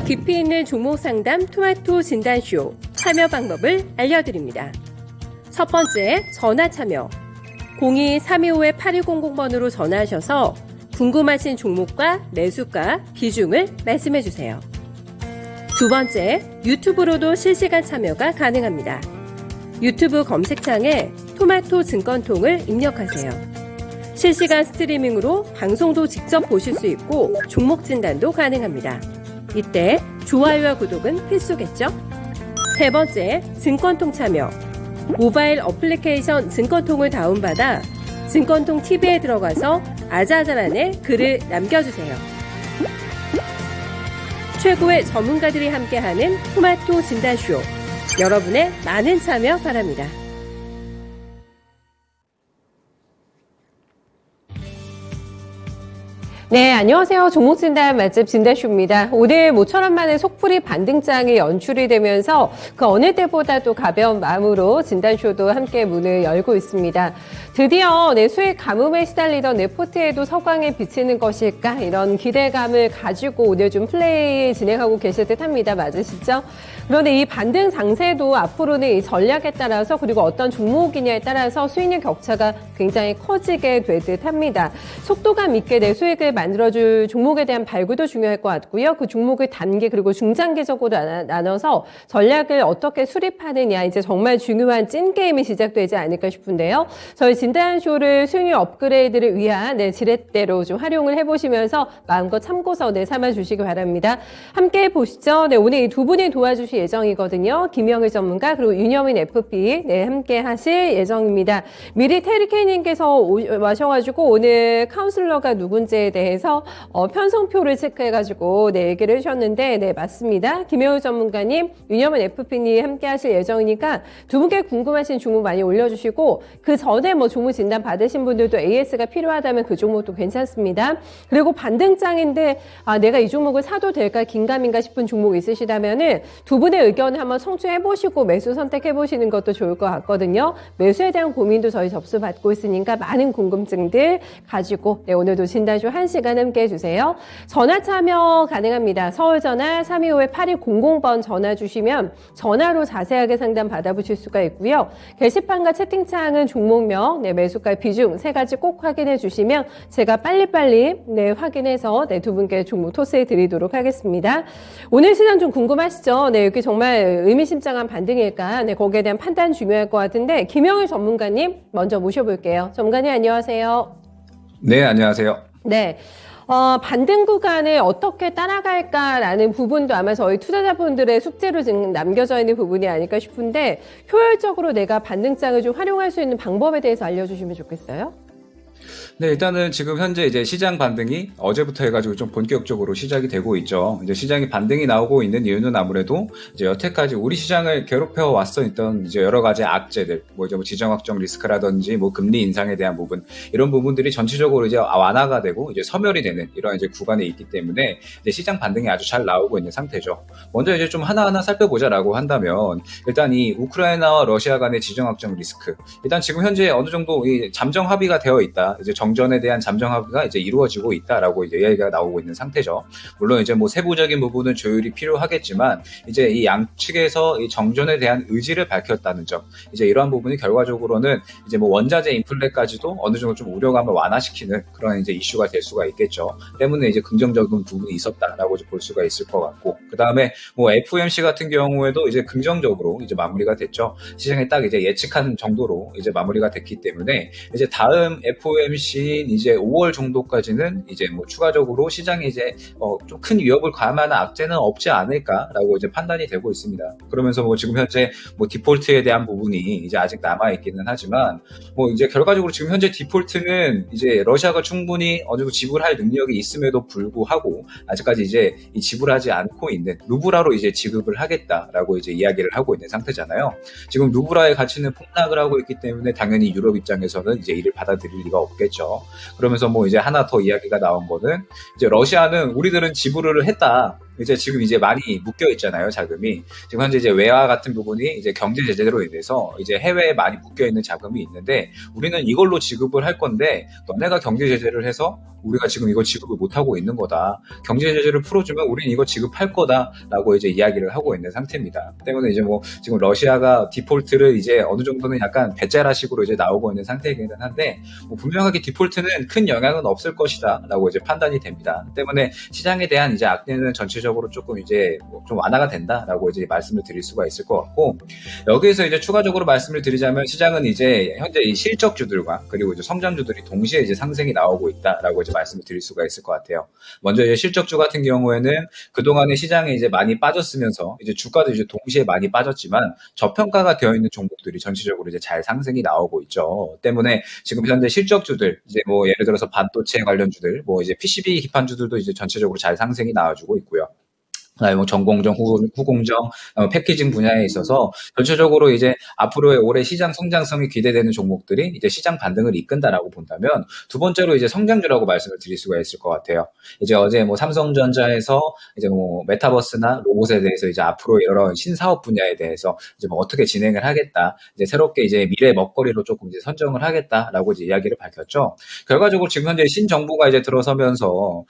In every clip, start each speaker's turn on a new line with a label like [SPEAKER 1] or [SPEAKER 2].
[SPEAKER 1] 깊이 있는 종목 상담 토마토 진단쇼 참여 방법을 알려드립니다. 첫 번째, 전화 참여. 02-325-8200번으로 전화하셔서 궁금하신 종목과 매수가, 비중을 말씀해주세요. 두 번째, 유튜브로도 실시간 참여가 가능합니다. 유튜브 검색창에 토마토 증권통을 입력하세요. 실시간 스트리밍으로 방송도 직접 보실 수 있고 종목 진단도 가능합니다. 이때 좋아요와 구독은 필수겠죠? 세 번째, 증권통 참여. 모바일 어플리케이션 증권통을 다운받아 증권통 TV에 들어가서 아자아자란에 글을 남겨주세요. 최고의 전문가들이 함께하는 토마토 진단쇼. 여러분의 많은 참여 바랍니다. 네, 안녕하세요. 종목진단 맛집 진단쇼입니다. 오늘 모처럼 만에 속풀이 반등장이 연출이 되면서 그 어느 때보다도 가벼운 마음으로 진단쇼도 함께 문을 열고 있습니다. 드디어 수익 가뭄에 시달리던 포트에도 서광에 비치는 것일까, 이런 기대감을 가지고 오늘 좀 플레이 진행하고 계실 듯 합니다. 맞으시죠? 그런데 이 반등 장세도 앞으로는 이 전략에 따라서, 그리고 어떤 종목이냐에 따라서 수익률 격차가 굉장히 커지게 될 듯 합니다. 속도감 있게 내 수익을 만들어줄 종목에 대한 발굴도 중요할 것 같고요. 그 종목을 단기 그리고 중장기적으로 나눠서 전략을 어떻게 수립하느냐, 이제 정말 중요한 찐게임이 시작되지 않을까 싶은데요. 저희 진단쇼를 수익률 업그레이드를 위한 지렛대로 좀 활용을 해보시면서 마음껏 참고서 삼아주시기 바랍니다. 함께 보시죠. 오늘 이 두 분이 도와주실 예정이거든요. 김영일 전문가 그리고 윤여민 FP 함께 하실 예정입니다. 미리 테리케이님께서 와셔가지고 오늘 카운슬러가 누군지에 대해서 편성표를 체크해가지고 얘기를 해주셨는데, 맞습니다. 김영일 전문가님, 윤여민 FP님 함께 하실 예정이니까 두 분께 궁금하신 종목 많이 올려주시고, 그 전에 종목 진단 받으신 분들도 AS가 필요하다면 그 종목도 괜찮습니다. 그리고 반등장인데 내가 이 종목을 사도 될까 긴가민가 싶은 종목 있으시다면은 두 분의 의견을 한번 청취해보시고 매수 선택해보시는 것도 좋을 것 같거든요. 매수에 대한 고민도 저희 접수받고 있으니까 많은 궁금증들 가지고 오늘도 진단쇼 1시간 함께 해주세요. 전화 참여 가능합니다. 서울전화 325-8200번 전화 주시면 전화로 자세하게 상담 받아보실 수가 있고요. 게시판과 채팅창은 종목명, 매수가, 비중 세 가지 꼭 확인해 주시면 제가 빨리빨리 확인해서 두 분께 종목 토스해 드리도록 하겠습니다. 오늘 시장 좀 궁금하시죠? 여기 정말 의미심장한 반등일까? 거기에 대한 판단 중요할 것 같은데, 김영일 전문가님 먼저 모셔볼게요. 전문가님 안녕하세요.
[SPEAKER 2] 네, 안녕하세요.
[SPEAKER 1] 네. 반등 구간을 어떻게 따라갈까라는 부분도 아마 저희 투자자분들의 숙제로 지금 남겨져 있는 부분이 아닐까 싶은데, 효율적으로 내가 반등장을 좀 활용할 수 있는 방법에 대해서 알려주시면 좋겠어요.
[SPEAKER 2] 네, 일단은 지금 현재 이제 시장 반등이 어제부터 해가지고 좀 본격적으로 시작이 되고 있죠. 이제 시장이 반등이 나오고 있는 이유는 아무래도 이제 여태까지 우리 시장을 괴롭혀 왔었던 이제 여러 가지 악재들, 이제 지정학적 리스크라든지 금리 인상에 대한 부분, 이런 부분들이 전체적으로 이제 완화가 되고 이제 소멸이 되는 이런 이제 구간에 있기 때문에 이제 시장 반등이 아주 잘 나오고 있는 상태죠. 먼저 이제 좀 하나하나 살펴보자라고 한다면, 일단 이 우크라이나와 러시아 간의 지정학적 리스크, 일단 지금 현재 어느 정도 이 잠정 합의가 되어 있다. 이제 정전에 대한 잠정 합의가 이제 이루어지고 있다라고 이제 이야기가 나오고 있는 상태죠. 물론 이제 세부적인 부분은 조율이 필요하겠지만, 이제 이 양측에서 이 정전에 대한 의지를 밝혔다는 점, 이제 이러한 부분이 결과적으로는 이제 원자재 인플레까지도 어느 정도 좀 우려감을 완화시키는 그런 이제 이슈가 될 수가 있겠죠. 때문에 이제 긍정적인 부분이 있었다라고 볼 수가 있을 것 같고, 그 다음에 FOMC 같은 경우에도 이제 긍정적으로 이제 마무리가 됐죠. 시장에 딱 이제 예측한 정도로 이제 마무리가 됐기 때문에 이제 다음 FOMC 이제 5월 정도까지는 이제 추가적으로 시장에 이제 좀 큰 위협을 가할 만한 악재는 없지 않을까라고 이제 판단이 되고 있습니다. 그러면서 지금 현재 디폴트에 대한 부분이 이제 아직 남아 있기는 하지만 이제 결과적으로 지금 현재 디폴트는 이제 러시아가 충분히 어느 정도 지불할 능력이 있음에도 불구하고 아직까지 이제 이 지불하지 않고 있는 루브라로 이제 지급을 하겠다라고 이제 이야기를 하고 있는 상태잖아요. 지금 루브라의 가치는 폭락을 하고 있기 때문에 당연히 유럽 입장에서는 이제 이를 받아들일 리가 없겠죠. 그러면서 이제 하나 더 이야기가 나온 거는, 이제 러시아는 우리들은 지불을 했다. 이제 지금 이제 많이 묶여 있잖아요, 자금이. 지금 현재 이제 외화 같은 부분이 이제 경제 제재로 인해서 이제 해외에 많이 묶여 있는 자금이 있는데 우리는 이걸로 지급을 할 건데 너네가 경제 제재를 해서 우리가 지금 이거 지급을 못 하고 있는 거다. 경제 제재를 풀어주면 우리는 이거 지급할 거다라고 이제 이야기를 하고 있는 상태입니다. 때문에 이제 뭐 지금 러시아가 디폴트를 이제 어느 정도는 약간 배째라식으로 이제 나오고 있는 상태이기는 한데 뭐 분명하게 디폴트는 큰 영향은 없을 것이다라고 이제 판단이 됩니다. 때문에 시장에 대한 이제 악재는 전체적으로 조금 이제 뭐좀 완화가 된다라고 이제 말씀을 드릴 수가 있을 것 같고 여기에서 이제 추가적으로 말씀을 드리자면 시장은 이제 현재 이 실적주들과 그리고 이제 성장주들이 동시에 이제 상승이 나오고 있다라고 이제 말씀을 드릴 수가 있을 것 같아요. 먼저 이제 실적주 같은 경우에는 그동안에 시장에 이제 많이 빠졌으면서 이제 주가도 이제 동시에 많이 빠졌지만 저평가가 되어 있는 종목들이 전체적으로 이제 잘 상승이 나오고 있죠. 때문에 지금 현재 실적주들 이제 뭐 예를 들어서 반도체 관련주들 뭐 이제 PCB 기판주들도 이제 전체적으로 잘 상승이 나와주고 있고요. 뭐 전공정, 후공정, 패키징 분야에 있어서 전체적으로 이제 앞으로의 올해 시장 성장성이 기대되는 종목들이 이제 시장 반등을 이끈다라고 본다면 두 번째로 이제 성장주라고 말씀을 드릴 수가 있을 것 같아요. 이제 어제 뭐 삼성전자에서 이제 뭐 메타버스나 로봇에 대해서 이제 앞으로 여러 신사업 분야에 대해서 이제 뭐 어떻게 진행을 하겠다, 이제 새롭게 이제 미래 먹거리로 조금 이제 선정을 하겠다라고 이제 이야기를 밝혔죠. 결과적으로 지금 현재 신정부가 이제 들어서면서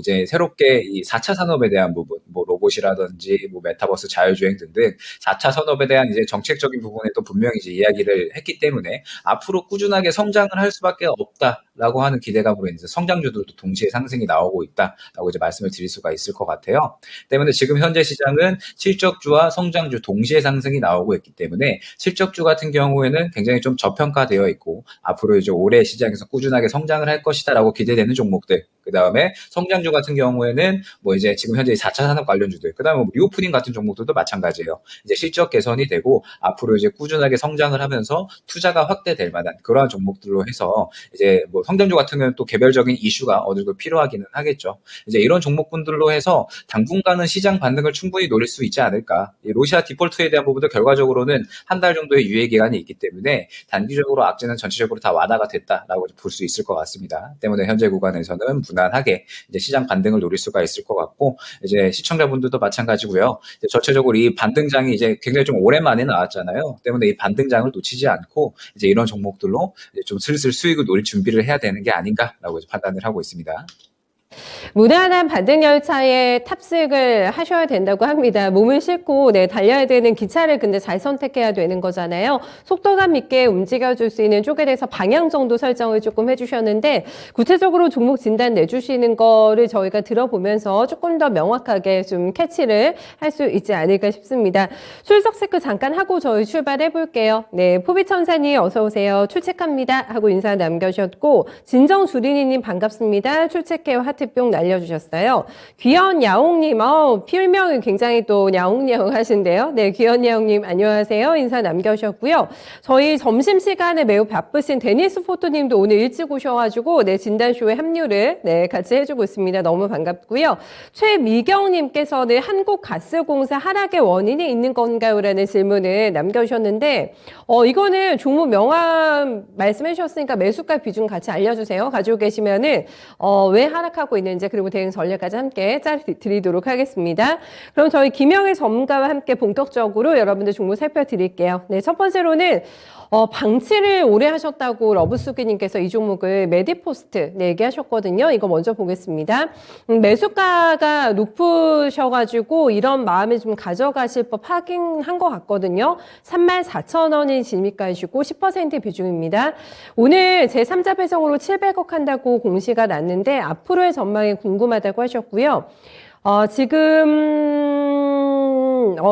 [SPEAKER 2] 이제 새롭게 이 4차 산업에 대한 부분, 뭐 로봇이라든지 뭐 메타버스 자율주행 등등 4차 산업에 대한 이제 정책적인 부분에 또 분명히 이제 이야기를 했기 때문에 앞으로 꾸준하게 성장을 할 수밖에 없다라고 하는 기대감으로 인해서 성장주들도 동시에 상승이 나오고 있다라고 이제 말씀을 드릴 수가 있을 것 같아요. 때문에 지금 현재 시장은 실적주와 성장주 동시에 상승이 나오고 있기 때문에 실적주 같은 경우에는 굉장히 좀 저평가되어 있고 앞으로 이제 올해 시장에서 꾸준하게 성장을 할 것이다라고 기대되는 종목들, 그 다음에 성장주 같은 경우에는 뭐 이제 지금 현재 4차 산업 관련주들, 그 다음에 뭐 리오프닝 같은 종목들도 마찬가지예요. 이제 실적 개선이 되고 앞으로 이제 꾸준하게 성장을 하면서 투자가 확대될 만한 그러한 종목들로 해서 이제 뭐 성장주 같은 경우는 또 개별적인 이슈가 어느 정도 필요하기는 하겠죠. 이제 이런 종목군들로 해서 당분간은 시장 반등을 충분히 노릴 수 있지 않을까. 이 러시아 디폴트에 대한 부분도 결과적으로는 한 달 정도의 유예 기간이 있기 때문에 단기적으로 악재는 전체적으로 다 완화가 됐다라고 볼 수 있을 것 같습니다. 때문에 현재 구간에서는 무난하게 이제 시장 반등을 노릴 수가 있을 것 같고 이제 시청자분들도 마찬가지고요. 이제 전체적으로 이 반등장이 이제 굉장히 좀 오랜만에 나왔잖아요. 때문에 이 반등장을 놓치지 않고 이제 이런 종목들로 이제 좀 슬슬 수익을 노릴 준비를 해야 되는 게 아닌가라고 이제 판단을 하고 있습니다.
[SPEAKER 1] 무난한 반등 열차에 탑승을 하셔야 된다고 합니다. 몸을 싣고 달려야 되는 기차를 근데 잘 선택해야 되는 거잖아요. 속도감 있게 움직여줄 수 있는 쪽에 대해서 방향 정도 설정을 조금 해주셨는데 구체적으로 종목 진단 내주시는 거를 저희가 들어보면서 조금 더 명확하게 좀 캐치를 할 수 있지 않을까 싶습니다. 출석 체크 잠깐 하고 저희 출발해 볼게요. 네, 포비천사님 어서 오세요. 출첵합니다 하고 인사 남겨주셨고 진정주린이님 반갑습니다. 출첵해요 하트 뿅 날려주셨어요. 귀여운 야옹님, 필명이 굉장히 또 야옹야옹 하신데요. 네, 귀여운 야옹님 안녕하세요. 인사 남겨주셨고요. 저희 점심시간에 매우 바쁘신 데니스 포토님도 오늘 일찍 오셔가지고 진단쇼에 합류를 같이 해주고 있습니다. 너무 반갑고요. 최미경님께서는 한국가스공사 하락의 원인이 있는 건가요? 라는 질문을 남겨주셨는데 이거는 종목 명함 말씀해 주셨으니까 매수가 비중 같이 알려주세요. 가지고 계시면은 왜 하락하고 있는지 그리고 대응 전략까지 함께 드리도록 하겠습니다. 그럼 저희 김영일 전문가와 함께 본격적으로 여러분들 종목 살펴드릴게요. 네, 첫 번째로는 방치를 오래 하셨다고 러브수기님께서 이 종목을 메디포스트 얘기하셨거든요. 이거 먼저 보겠습니다. 매수가가 높으셔가지고 이런 마음을 좀 가져가실 법 하긴 한 것 같거든요. 34,000원이 진입가이시고 10% 비중입니다. 오늘 제3자 배송으로 700억 한다고 공시가 났는데 앞으로의 전망이 궁금하다고 하셨고요. 지금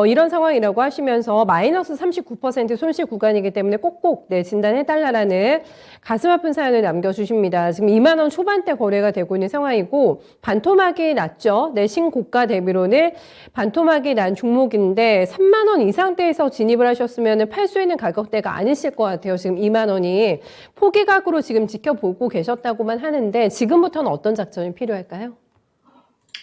[SPEAKER 1] 이런 상황이라고 하시면서 마이너스 39% 손실 구간이기 때문에 꼭꼭 진단해달라는 가슴 아픈 사연을 남겨주십니다. 지금 2만 원 초반대 거래가 되고 있는 상황이고 반토막이 났죠. 신고가 대비로는 반토막이 난 종목인데 3만 원 이상대에서 진입을 하셨으면 팔 수 있는 가격대가 아니실 것 같아요. 지금 2만 원이 포기각으로 지금 지켜보고 계셨다고만 하는데 지금부터는 어떤 작전이 필요할까요?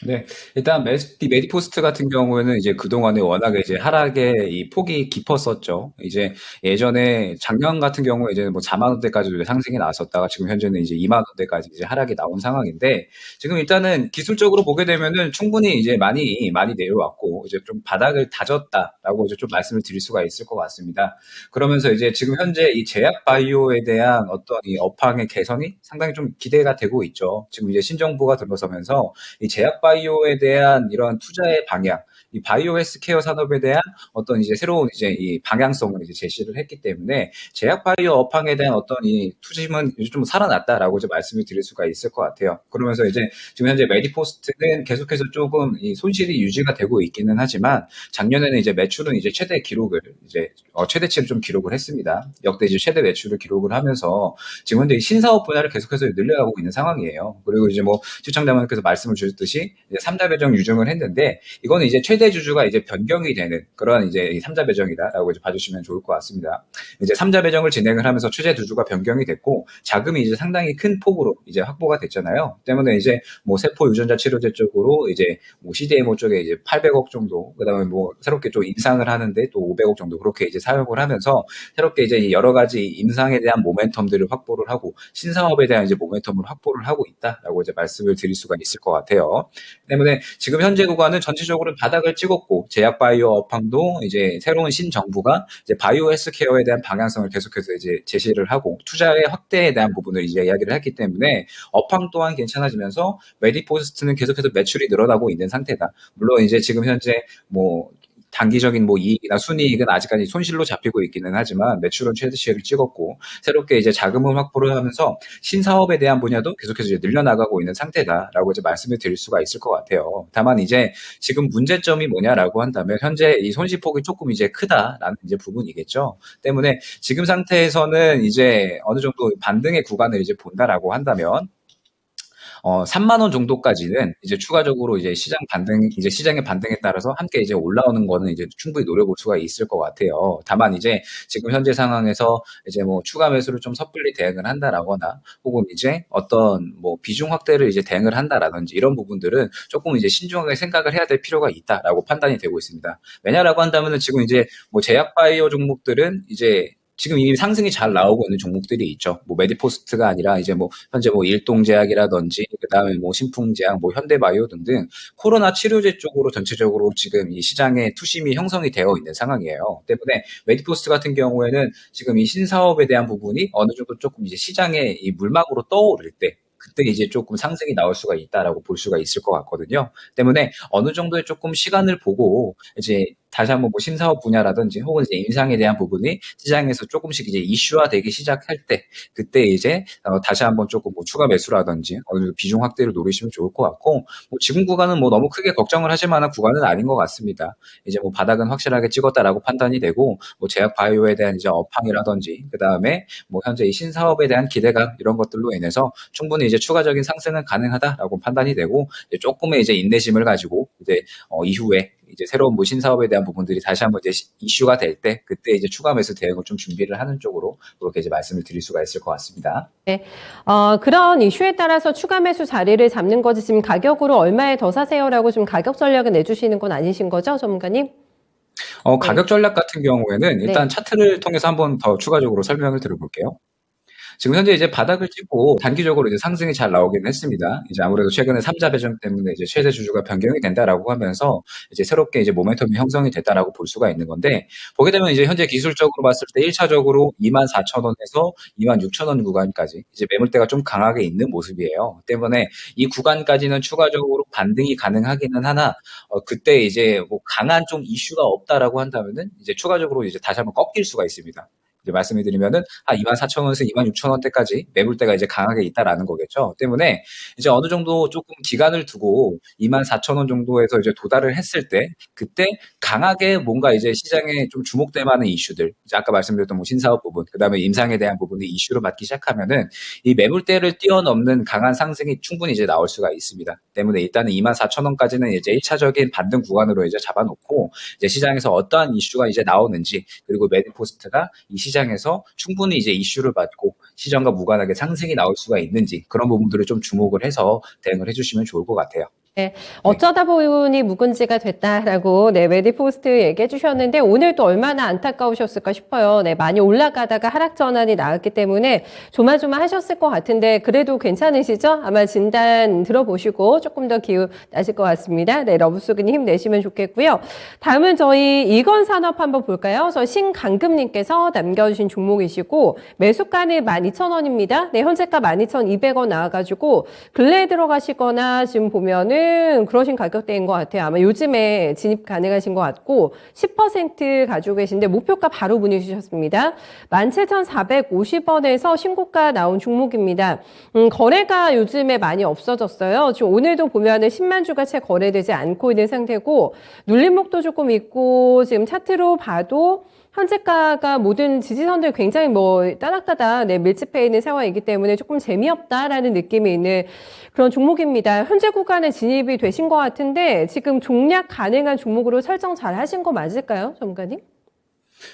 [SPEAKER 2] 네, 일단 메디포스트 같은 경우에는 이제 그동안에 워낙에 이제 하락의 이 폭이 깊었었죠. 이제 예전에 작년 같은 경우에 이제 뭐 4만 원대까지도 이제 상승이 나왔었다가 지금 현재는 이제 2만 원대까지 이제 하락이 나온 상황인데 지금 일단은 기술적으로 보게 되면은 충분히 이제 많이 내려왔고 이제 좀 바닥을 다졌다라고 이제 좀 말씀을 드릴 수가 있을 것 같습니다. 그러면서 이제 지금 현재 이 제약 바이오에 대한 어떤 이 업황의 개선이 상당히 좀 기대가 되고 있죠. 지금 이제 신정부가 들어서면서 이 제약 바이오에 대한 이런 투자의 방향, 이 바이오 헬스케어 산업에 대한 어떤 이제 새로운 이제 이 방향성을 이제 제시를 했기 때문에 제약 바이오 업황에 대한 어떤 이 투심은 이제 좀 살아났다라고 이제 말씀을 드릴 수가 있을 것 같아요. 그러면서 이제 지금 현재 메디포스트는 계속해서 조금 이 손실이 유지가 되고 있기는 하지만 작년에는 이제 매출은 이제 최대 기록을 이제 최대치를 좀 기록을 했습니다. 역대 이제 최대 매출을 기록을 하면서 지금 현재 이 신사업 분야를 계속해서 늘려가고 있는 상황이에요. 그리고 이제 뭐 시청자분께서 말씀을 주셨듯이 이제 3자 배정 유증을 했는데 이거는 이제 최대 주주가 이제 변경이 되는 그런 이제 3자 배정이다라고 이제 봐주시면 좋을 것 같습니다. 이제 3자 배정을 진행을 하면서 최대 주주가 변경이 됐고 자금이 이제 상당히 큰 폭으로 이제 확보가 됐잖아요. 때문에 이제 뭐 세포 유전자 치료제 쪽으로 이제 뭐 CDMO 쪽에 이제 800억 정도, 그다음에 뭐 새롭게 좀 임상을 하는데 또 500억 정도 그렇게 이제 사용을 하면서 새롭게 이제 여러 가지 임상에 대한 모멘텀들을 확보를 하고 신사업에 대한 이제 모멘텀을 확보를 하고 있다라고 이제 말씀을 드릴 수가 있을 것 같아요. 때문에 지금 현재 구간은 전체적으로 바닥을 찍었고 제약 바이오 업황도 이제 새로운 신정부가 이제 바이오 헬스케어에 대한 방향성을 계속해서 이제 제시를 하고 투자의 확대에 대한 부분을 이제 이야기를 했기 때문에 업황 또한 괜찮아지면서 메디포스트는 계속해서 매출이 늘어나고 있는 상태다. 물론 이제 지금 현재 뭐 단기적인 뭐 이익이나 순이익은 아직까지 손실로 잡히고 있기는 하지만 매출은 최대치를 찍었고 새롭게 이제 자금을 확보를 하면서 신사업에 대한 분야도 계속해서 이제 늘려나가고 있는 상태다라고 이제 말씀을 드릴 수가 있을 것 같아요. 다만 이제 지금 문제점이 뭐냐라고 한다면 현재 이 손실폭이 조금 이제 크다라는 이제 부분이겠죠. 때문에 지금 상태에서는 이제 어느 정도 반등의 구간을 이제 본다라고 한다면 3만 원 정도까지는 이제 추가적으로 이제 시장의 반등에 따라서 함께 이제 올라오는 거는 이제 충분히 노려볼 수가 있을 것 같아요. 다만 이제 지금 현재 상황에서 이제 뭐 추가 매수를 좀 섣불리 대응을 한다라거나 혹은 이제 어떤 뭐 비중 확대를 이제 대응을 한다라든지 이런 부분들은 조금 이제 신중하게 생각을 해야 될 필요가 있다라고 판단이 되고 있습니다. 왜냐라고 한다면은 지금 이제 뭐 제약 바이오 종목들은 이제 지금 이미 상승이 잘 나오고 있는 종목들이 있죠. 뭐 메디포스트가 아니라 이제 뭐 현재 뭐 일동제약이라든지 그다음에 뭐 신풍제약, 뭐 현대바이오 등등 코로나 치료제 쪽으로 전체적으로 지금 이 시장에 투심이 형성이 되어 있는 상황이에요. 때문에 메디포스트 같은 경우에는 지금 이 신사업에 대한 부분이 어느 정도 조금 이제 시장의 이 물망으로 떠오를 때 그때 이제 조금 상승이 나올 수가 있다라고 볼 수가 있을 것 같거든요. 때문에 어느 정도의 조금 시간을 보고 이제 다시 한번 뭐 신사업 분야라든지 혹은 이제 임상에 대한 부분이 시장에서 조금씩 이제 이슈화되기 시작할 때 그때 이제 다시 한번 조금 뭐 추가 매수라든지 어느 정도 비중 확대를 노리시면 좋을 것 같고 뭐 지금 구간은 뭐 너무 크게 걱정을 하실 만한 구간은 아닌 것 같습니다. 이제 뭐 바닥은 확실하게 찍었다라고 판단이 되고 뭐 제약 바이오에 대한 이제 업황이라든지 그다음에 뭐 현재 이 신사업에 대한 기대감 이런 것들로 인해서 충분히 이제 추가적인 상승은 가능하다라고 판단이 되고 이제 조금의 이제 인내심을 가지고 이제 이후에 이제 새로운 뭐 신사업에 대한 부분들이 다시 한번 이제 이슈가 될 때 그때 이제 추가 매수 대응을 좀 준비를 하는 쪽으로 그렇게 이제 말씀을 드릴 수가 있을 것 같습니다.
[SPEAKER 1] 네. 그런 이슈에 따라서 추가 매수 자리를 잡는 거지 지금 가격으로 얼마에 더 사세요라고 좀 가격 전략을 내주시는 건 아니신 거죠, 전문가님?
[SPEAKER 2] 가격 전략 같은 경우에는 일단
[SPEAKER 1] 네.
[SPEAKER 2] 차트를 통해서 한번 더 추가적으로 설명을 드려볼게요. 지금 현재 이제 바닥을 찍고 단기적으로 이제 상승이 잘 나오긴 했습니다. 이제 아무래도 최근에 3자 배정 때문에 이제 최대 주주가 변경이 된다라고 하면서 이제 새롭게 이제 모멘텀이 형성이 됐다라고 볼 수가 있는 건데 보게 되면 이제 현재 기술적으로 봤을 때 1차적으로 24,000원에서 26,000원 구간까지 이제 매물대가 좀 강하게 있는 모습이에요. 때문에 이 구간까지는 추가적으로 반등이 가능하기는 하나 그때 이제 뭐 강한 좀 이슈가 없다라고 한다면은 이제 추가적으로 이제 다시 한번 꺾일 수가 있습니다. 이제 말씀을 드리면은 한 24,000원에서 26,000원대까지 매물대가 이제 강하게 있다라는 거겠죠. 때문에 이제 어느 정도 조금 기간을 두고 24,000원 정도에서 이제 도달을 했을 때 그때 강하게 뭔가 이제 시장에 좀 주목될 만한 이슈들, 이제 아까 말씀드렸던 뭐 신사업 부분, 그다음에 임상에 대한 부분이 이슈로 받기 시작하면은 이 매물대를 뛰어넘는 강한 상승이 충분히 이제 나올 수가 있습니다. 때문에 일단은 24,000원까지는 이제 1차적인 반등 구간으로 이제 잡아놓고 이제 시장에서 어떠한 이슈가 이제 나오는지 그리고 메디포스트가 이 시장에서 충분히 이제 이슈를 받고 시장과 무관하게 상승이 나올 수가 있는지 그런 부분들을 좀 주목을 해서 대응을 해주시면 좋을 것 같아요.
[SPEAKER 1] 네, 어쩌다 보니 묵은지가 됐다라고 네, 메디포스트 얘기해 주셨는데 오늘 또 얼마나 안타까우셨을까 싶어요. 네, 많이 올라가다가 하락 전환이 나왔기 때문에 조마조마하셨을 것 같은데 그래도 괜찮으시죠? 아마 진단 들어보시고 조금 더 기운 나실 것 같습니다. 네, 러브수근이 힘내시면 좋겠고요. 다음은 저희 이건산업 한번 볼까요? 저 신강금님께서 남겨주신 종목이시고 매수가는 12,000원입니다. 네, 현재가 12,200원 나와가지고 근래에 들어가시거나 지금 보면은 그러신 가격대인 것 같아요. 아마 요즘에 진입 가능하신 것 같고 10% 가지고 계신데 목표가 바로 문의 주셨습니다. 17,450원에서 신고가 나온 종목입니다. 거래가 요즘에 많이 없어졌어요. 지금 오늘도 보면은 10만 주가 채 거래되지 않고 있는 상태고 눌림목도 조금 있고 지금 차트로 봐도 현재가가 모든 지지선들 굉장히 따닥따닥 밀집해 있는 상황이기 때문에 조금 재미없다라는 느낌이 있는 그런 종목입니다. 현재 구간에 진입이 되신 것 같은데 지금 종략 가능한 종목으로 설정 잘 하신 거 맞을까요, 전문가님?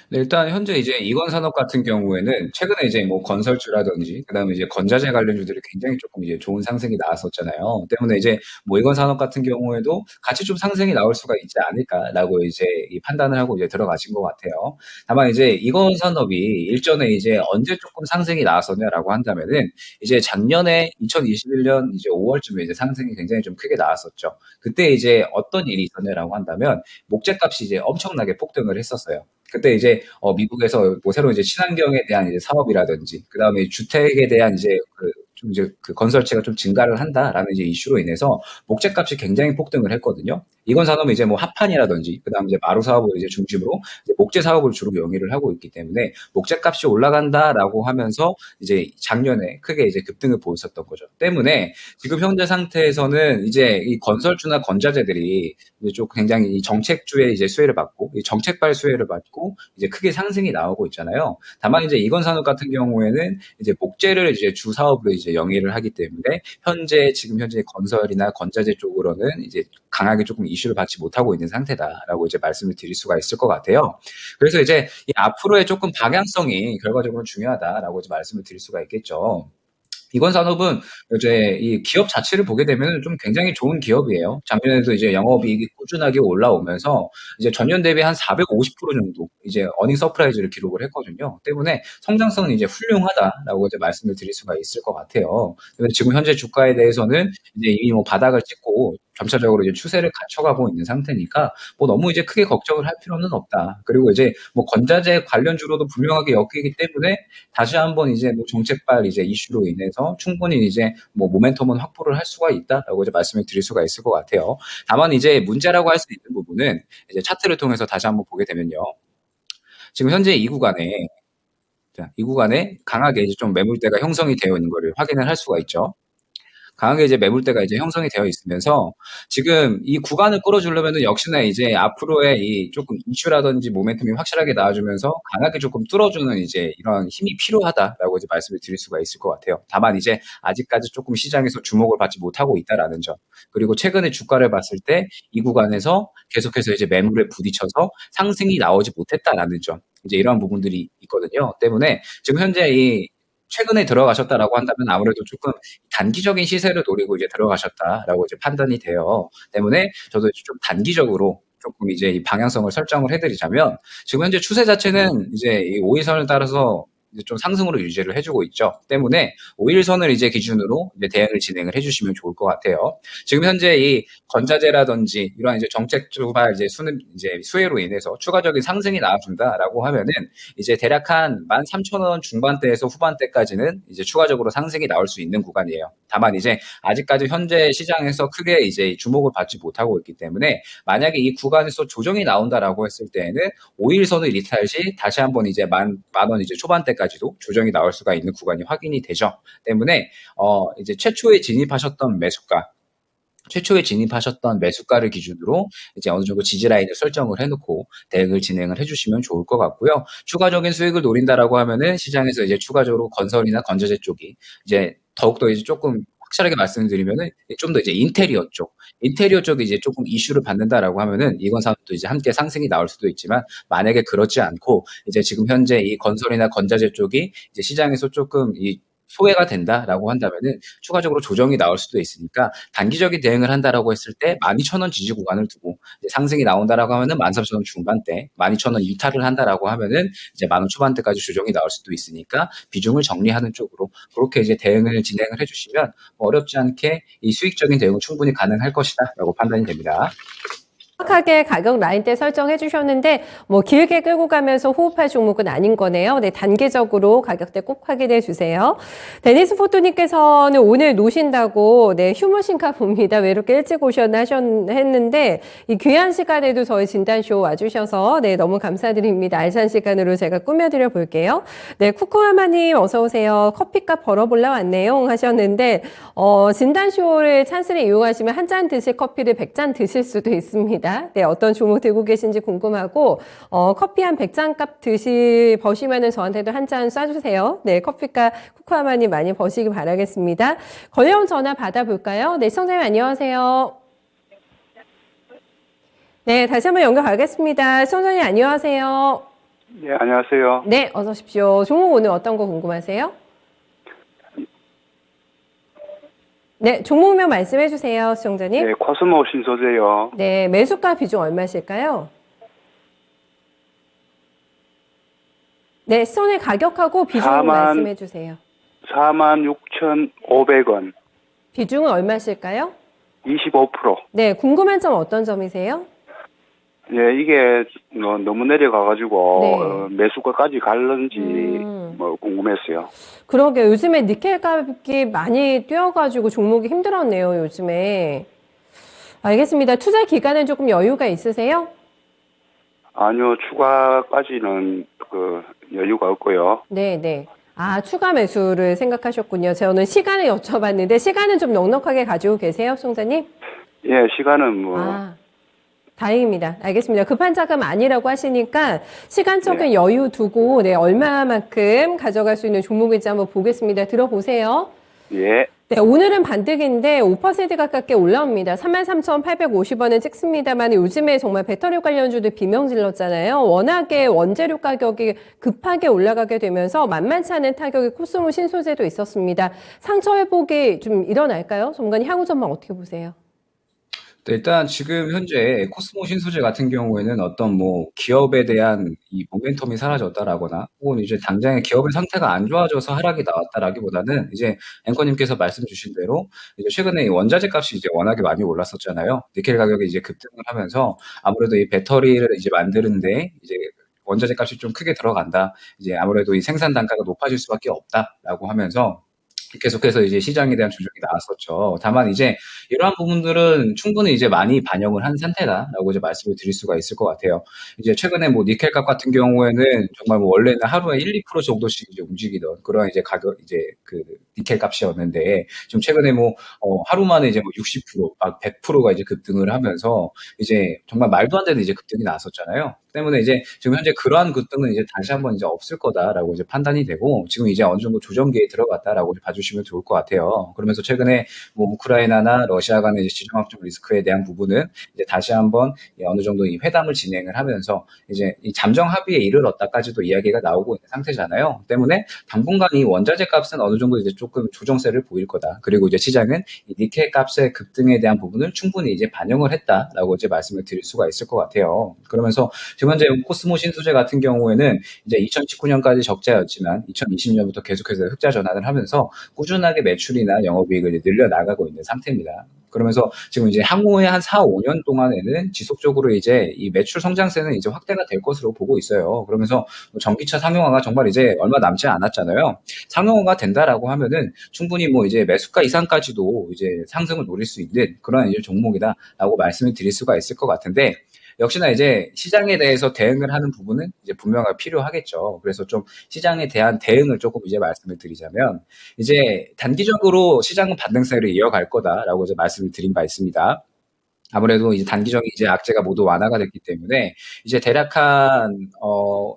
[SPEAKER 2] 네, 일단 현재 이제 이건산업 같은 경우에는 최근에 이제 뭐 건설주라든지 그다음에 이제 건자재 관련주들이 굉장히 조금 이제 좋은 상승이 나왔었잖아요. 때문에 이제 뭐 이건산업 같은 경우에도 같이 좀 상승이 나올 수가 있지 않을까라고 이제 이 판단을 하고 이제 들어가신 것 같아요. 다만 이제 이건산업이 일전에 이제 언제 조금 상승이 나왔었냐라고 한다면은 이제 작년에 2021년 이제 5월쯤에 이제 상승이 굉장히 좀 크게 나왔었죠. 그때 이제 어떤 일이 있었냐라고 한다면 목재값이 이제 엄청나게 폭등을 했었어요. 그때 이제 미국에서 뭐 새로 이제 친환경에 대한 이제 사업이라든지 그다음에 주택에 대한 이제 좀 이제 그 건설체가 좀 증가를 한다라는 이제 이슈로 인해서 목재값이 굉장히 폭등을 했거든요. 이건 산업은 이제 뭐 합판이라든지 그다음 이제 마루 사업을 이제 중심으로 이제 목재 사업을 주로 영위를 하고 있기 때문에 목재값이 올라간다라고 하면서 이제 작년에 크게 이제 급등을 보였었던 거죠. 때문에 지금 현재 상태에서는 이제 이 건설주나 건자재들이 이제 좀 굉장히 이 정책주의 이제 수혜를 받고 이 정책발 수혜를 받고 이제 크게 상승이 나오고 있잖아요. 다만 이제 이건 산업 같은 경우에는 이제 목재를 이제 주 사업으로 이제 영위를 하기 때문에 지금 현재 건설이나 건자재 쪽으로는 이제 강하게 조금 이슈를 받지 못하고 있는 상태다라고 이제 말씀을 드릴 수가 있을 것 같아요. 그래서 이제 이 앞으로의 조금 방향성이 결과적으로 중요하다라고 이제 말씀을 드릴 수가 있겠죠. 이건 산업은 이제 이 기업 자체를 보게 되면 좀 굉장히 좋은 기업이에요. 작년에도 이제 영업이익이 꾸준하게 올라오면서 이제 전년 대비 한 450% 정도 이제 어닝 서프라이즈를 기록을 했거든요. 때문에 성장성은 이제 훌륭하다라고 이제 말씀을 드릴 수가 있을 것 같아요. 그래서 지금 현재 주가에 대해서는 이제 이미 뭐 바닥을 찍고 점차적으로 이제 추세를 갖춰가고 있는 상태니까 뭐 너무 이제 크게 걱정을 할 필요는 없다. 그리고 이제 뭐 건자재 관련주로도 분명하게 엮이기 때문에 다시 한번 이제 뭐 정책발 이제 이슈로 인해서 충분히 이제 뭐 모멘텀은 확보를 할 수가 있다라고 이제 말씀을 드릴 수가 있을 것 같아요. 다만 이제 문제라고 할 수 있는 부분은 이제 차트를 통해서 다시 한번 보게 되면요. 지금 현재 이 구간에 강하게 이제 좀 매물대가 형성이 되어 있는 거를 확인을 할 수가 있죠. 강하게 이제 매물대가 이제 형성이 되어 있으면서 지금 이 구간을 끌어주려면은 역시나 이제 앞으로의 이 조금 이슈라든지 모멘텀이 확실하게 나와주면서 강하게 조금 뚫어주는 이제 이런 힘이 필요하다라고 이제 말씀을 드릴 수가 있을 것 같아요. 다만 이제 아직까지 조금 시장에서 주목을 받지 못하고 있다라는 점. 그리고 최근에 주가를 봤을 때 이 구간에서 계속해서 이제 매물에 부딪혀서 상승이 나오지 못했다라는 점. 이제 이러한 부분들이 있거든요. 때문에 지금 현재 이 최근에 들어가셨다라고 한다면 아무래도 조금 단기적인 시세를 노리고 이제 들어가셨다라고 이제 판단이 돼요. 때문에 저도 좀 단기적으로 조금 이제 이 방향성을 설정을 해드리자면 지금 현재 추세 자체는 이제 이 5일선을 따라서 이제 좀 상승으로 유지를 해주고 있죠. 때문에 5일선을 이제 기준으로 이제 대응을 진행을 해주시면 좋을 것 같아요. 지금 현재 이 건자재라든지 이러한 이제 정책 주발 이제 수혜로 인해서 추가적인 상승이 나와준다라고 하면은 이제 대략 한 13,000원 중반대에서 후반대까지는 이제 추가적으로 상승이 나올 수 있는 구간이에요. 다만 이제 아직까지 현재 시장에서 크게 이제 주목을 받지 못하고 있기 때문에 만약에 이 구간에서 조정이 나온다라고 했을 때에는 5일선을 리탈 시 다시 한번 이제 만 원 이제 초반대까지도 조정이 나올 수가 있는 구간이 확인이 되죠. 때문에 이제 최초에 진입하셨던 매수가를 기준으로 이제 어느 정도 지지라인을 설정을 해놓고 대응을 진행을 해주시면 좋을 것 같고요. 추가적인 수익을 노린다라고 하면은 시장에서 이제 추가적으로 건설이나 건자재 쪽이 이제 더욱더 이제 조금 확실하게 말씀드리면은 좀 더 이제 인테리어 쪽이 이제 조금 이슈를 받는다라고 하면은 이건 사업도 이제 함께 상승이 나올 수도 있지만 만약에 그렇지 않고 이제 지금 현재 이 건설이나 건자재 쪽이 이제 시장에서 조금 이 소외가 된다라고 한다면은 추가적으로 조정이 나올 수도 있으니까 단기적인 대응을 한다라고 했을 때 12,000원 지지 구간을 두고 이제 상승이 나온다라고 하면은 13,000원 중반대, 12,000원 이탈을 한다라고 하면은 이제 10,000원 초반대까지 조정이 나올 수도 있으니까 비중을 정리하는 쪽으로 그렇게 이제 대응을 진행을 해주시면 뭐 어렵지 않게 이 수익적인 대응은 충분히 가능할 것이다라고 판단이 됩니다.
[SPEAKER 1] 정확하게 가격 라인대 설정해 주셨는데 뭐 길게 끌고 가면서 호흡할 종목은 아닌 거네요. 네, 단기적으로 가격대 꼭 확인해 주세요. 데니스 포토님께서는 오늘 노신다고 네, 휴무신가 봅니다. 왜 이렇게 일찍 오셨나 했는데 이 귀한 시간에도 저희 진단쇼 와주셔서 네, 너무 감사드립니다. 알찬 시간으로 제가 꾸며드려 볼게요. 네, 쿠쿠하마님 어서 오세요. 커피값 벌어볼라 왔네요 하셨는데 진단쇼를 찬스를 이용하시면 한 잔 드실 커피를 100잔 드실 수도 있습니다. 네, 어떤 종목 들고 계신지 궁금하고 커피 한 100잔 값 버시면은 저한테도 한 잔 쏴주세요. 네, 커피값 코코아마님 많이 버시기 바라겠습니다. 걸려온 전화 받아볼까요? 네, 시청자님 안녕하세요. 네, 다시 한번 연결하겠습니다. 시청자님 안녕하세요.
[SPEAKER 3] 네, 안녕하세요.
[SPEAKER 1] 네, 어서 오십시오. 종목 오늘 어떤 거 궁금하세요? 네, 종목명 말씀해 주세요, 시청자님.
[SPEAKER 3] 네, 코스모 신소재요.
[SPEAKER 1] 네, 매수가 비중 얼마실까요? 네, 시청자 가격하고 비중 말씀해 주세요.
[SPEAKER 3] 46,500원.
[SPEAKER 1] 비중은 얼마실까요?
[SPEAKER 3] 25%.
[SPEAKER 1] 네, 궁금한 점 어떤 점이세요?
[SPEAKER 3] 네, 이게 너무 내려가가지고
[SPEAKER 1] 네.
[SPEAKER 3] 매수가까지 갈는지 뭐 궁금했어요.
[SPEAKER 1] 그러게 요즘에 니켈 가격이 많이 뛰어가지고 종목이 힘들었네요, 요즘에. 알겠습니다. 투자 기간은 조금 여유가 있으세요?
[SPEAKER 3] 아니요, 추가까지는 여유가 없고요.
[SPEAKER 1] 네, 네. 아, 추가 매수를 생각하셨군요. 저는 시간을 여쭤봤는데 시간은 좀 넉넉하게 가지고 계세요, 송자님?
[SPEAKER 3] 예, 시간은 뭐.
[SPEAKER 1] 다행입니다. 알겠습니다. 급한 자금 아니라고 하시니까 시간적인
[SPEAKER 3] 네.
[SPEAKER 1] 여유 두고 네, 얼마만큼 가져갈 수 있는 종목인지 한번 보겠습니다. 들어보세요.
[SPEAKER 3] 예.
[SPEAKER 1] 네, 오늘은 반등인데 5% 가깝게 올라옵니다. 33,850원을 찍습니다만 요즘에 정말 배터리 관련주들 비명질렀잖아요. 워낙에 원재료 가격이 급하게 올라가게 되면서 만만치 않은 타격이 코스모 신소재도 있었습니다. 상처 회복이 좀 일어날까요? 전문가님 향후 전망 어떻게 보세요?
[SPEAKER 2] 네, 일단 지금 현재 코스모 신소재 같은 경우에는 어떤 뭐 기업에 대한 이 모멘텀이 사라졌다라거나 혹은 이제 당장의 기업의 상태가 안 좋아져서 하락이 나왔다라기보다는 이제 앵커님께서 말씀 주신 대로 이제 최근에 이 원자재 값이 이제 워낙에 많이 올랐었잖아요. 니켈 가격이 이제 급등을 하면서 아무래도 이 배터리를 이제 만드는데 이제 원자재 값이 좀 크게 들어간다. 이제 아무래도 이 생산 단가가 높아질 수밖에 없다라고 하면서 계속해서 이제 시장에 대한 조정이 나왔었죠. 다만 이제 이러한 부분들은 충분히 이제 많이 반영을 한 상태다라고 이제 말씀을 드릴 수가 있을 것 같아요. 이제 최근에 뭐 니켈 값 같은 경우에는 정말 뭐 원래는 하루에 1, 2% 정도씩 이제 움직이던 그런 이제 가격 이제 그 니켈 값이었는데 좀 최근에 뭐 하루 만에 이제 뭐 60%, 100%가 이제 급등을 하면서 이제 정말 말도 안 되는 이제 급등이 나왔었잖아요. 때문에 이제 지금 현재 그러한 급등은 이제 다시 한번 이제 없을 거다라고 이제 판단이 되고 지금 이제 어느 정도 조정기에 들어갔다라고 봐주시면 좋을 것 같아요. 그러면서 최근에 뭐 우크라이나나 러시아 간의 이제 지정학적 리스크에 대한 부분은 이제 다시 한번 어느 정도 이 회담을 진행을 하면서 이제 이 잠정 합의에 이르렀다까지도 이야기가 나오고 있는 상태잖아요. 때문에 당분간 이 원자재 값은 어느 정도 이제 조금 조정세를 보일 거다. 그리고 이제 시장은 이 니켈 값의 급등에 대한 부분을 충분히 이제 반영을 했다라고 이제 말씀을 드릴 수가 있을 것 같아요. 그러면서 지금 현재 코스모 신소재 같은 경우에는 이제 2019년까지 적자였지만 2020년부터 계속해서 흑자 전환을 하면서 꾸준하게 매출이나 영업이익을 늘려 나가고 있는 상태입니다. 그러면서 지금 이제 향후에 한 4, 5년 동안에는 지속적으로 이제 이 매출 성장세는 이제 확대가 될 것으로 보고 있어요. 그러면서 전기차 상용화가 정말 이제 얼마 남지 않았잖아요. 상용화가 된다라고 하면은 충분히 뭐 이제 매수가 이상까지도 이제 상승을 노릴 수 있는 그런 이제 종목이다라고 말씀을 드릴 수가 있을 것 같은데 역시나 이제 시장에 대해서 대응을 하는 부분은 이제 분명하게 필요하겠죠. 그래서 좀 시장에 대한 대응을 조금 이제 말씀을 드리자면 이제 단기적으로 시장은 반등세를 이어갈 거다라고 이제 말씀을 드린 바 있습니다. 아무래도 이제 단기적인 이제 악재가 모두 완화가 됐기 때문에 이제 대략 한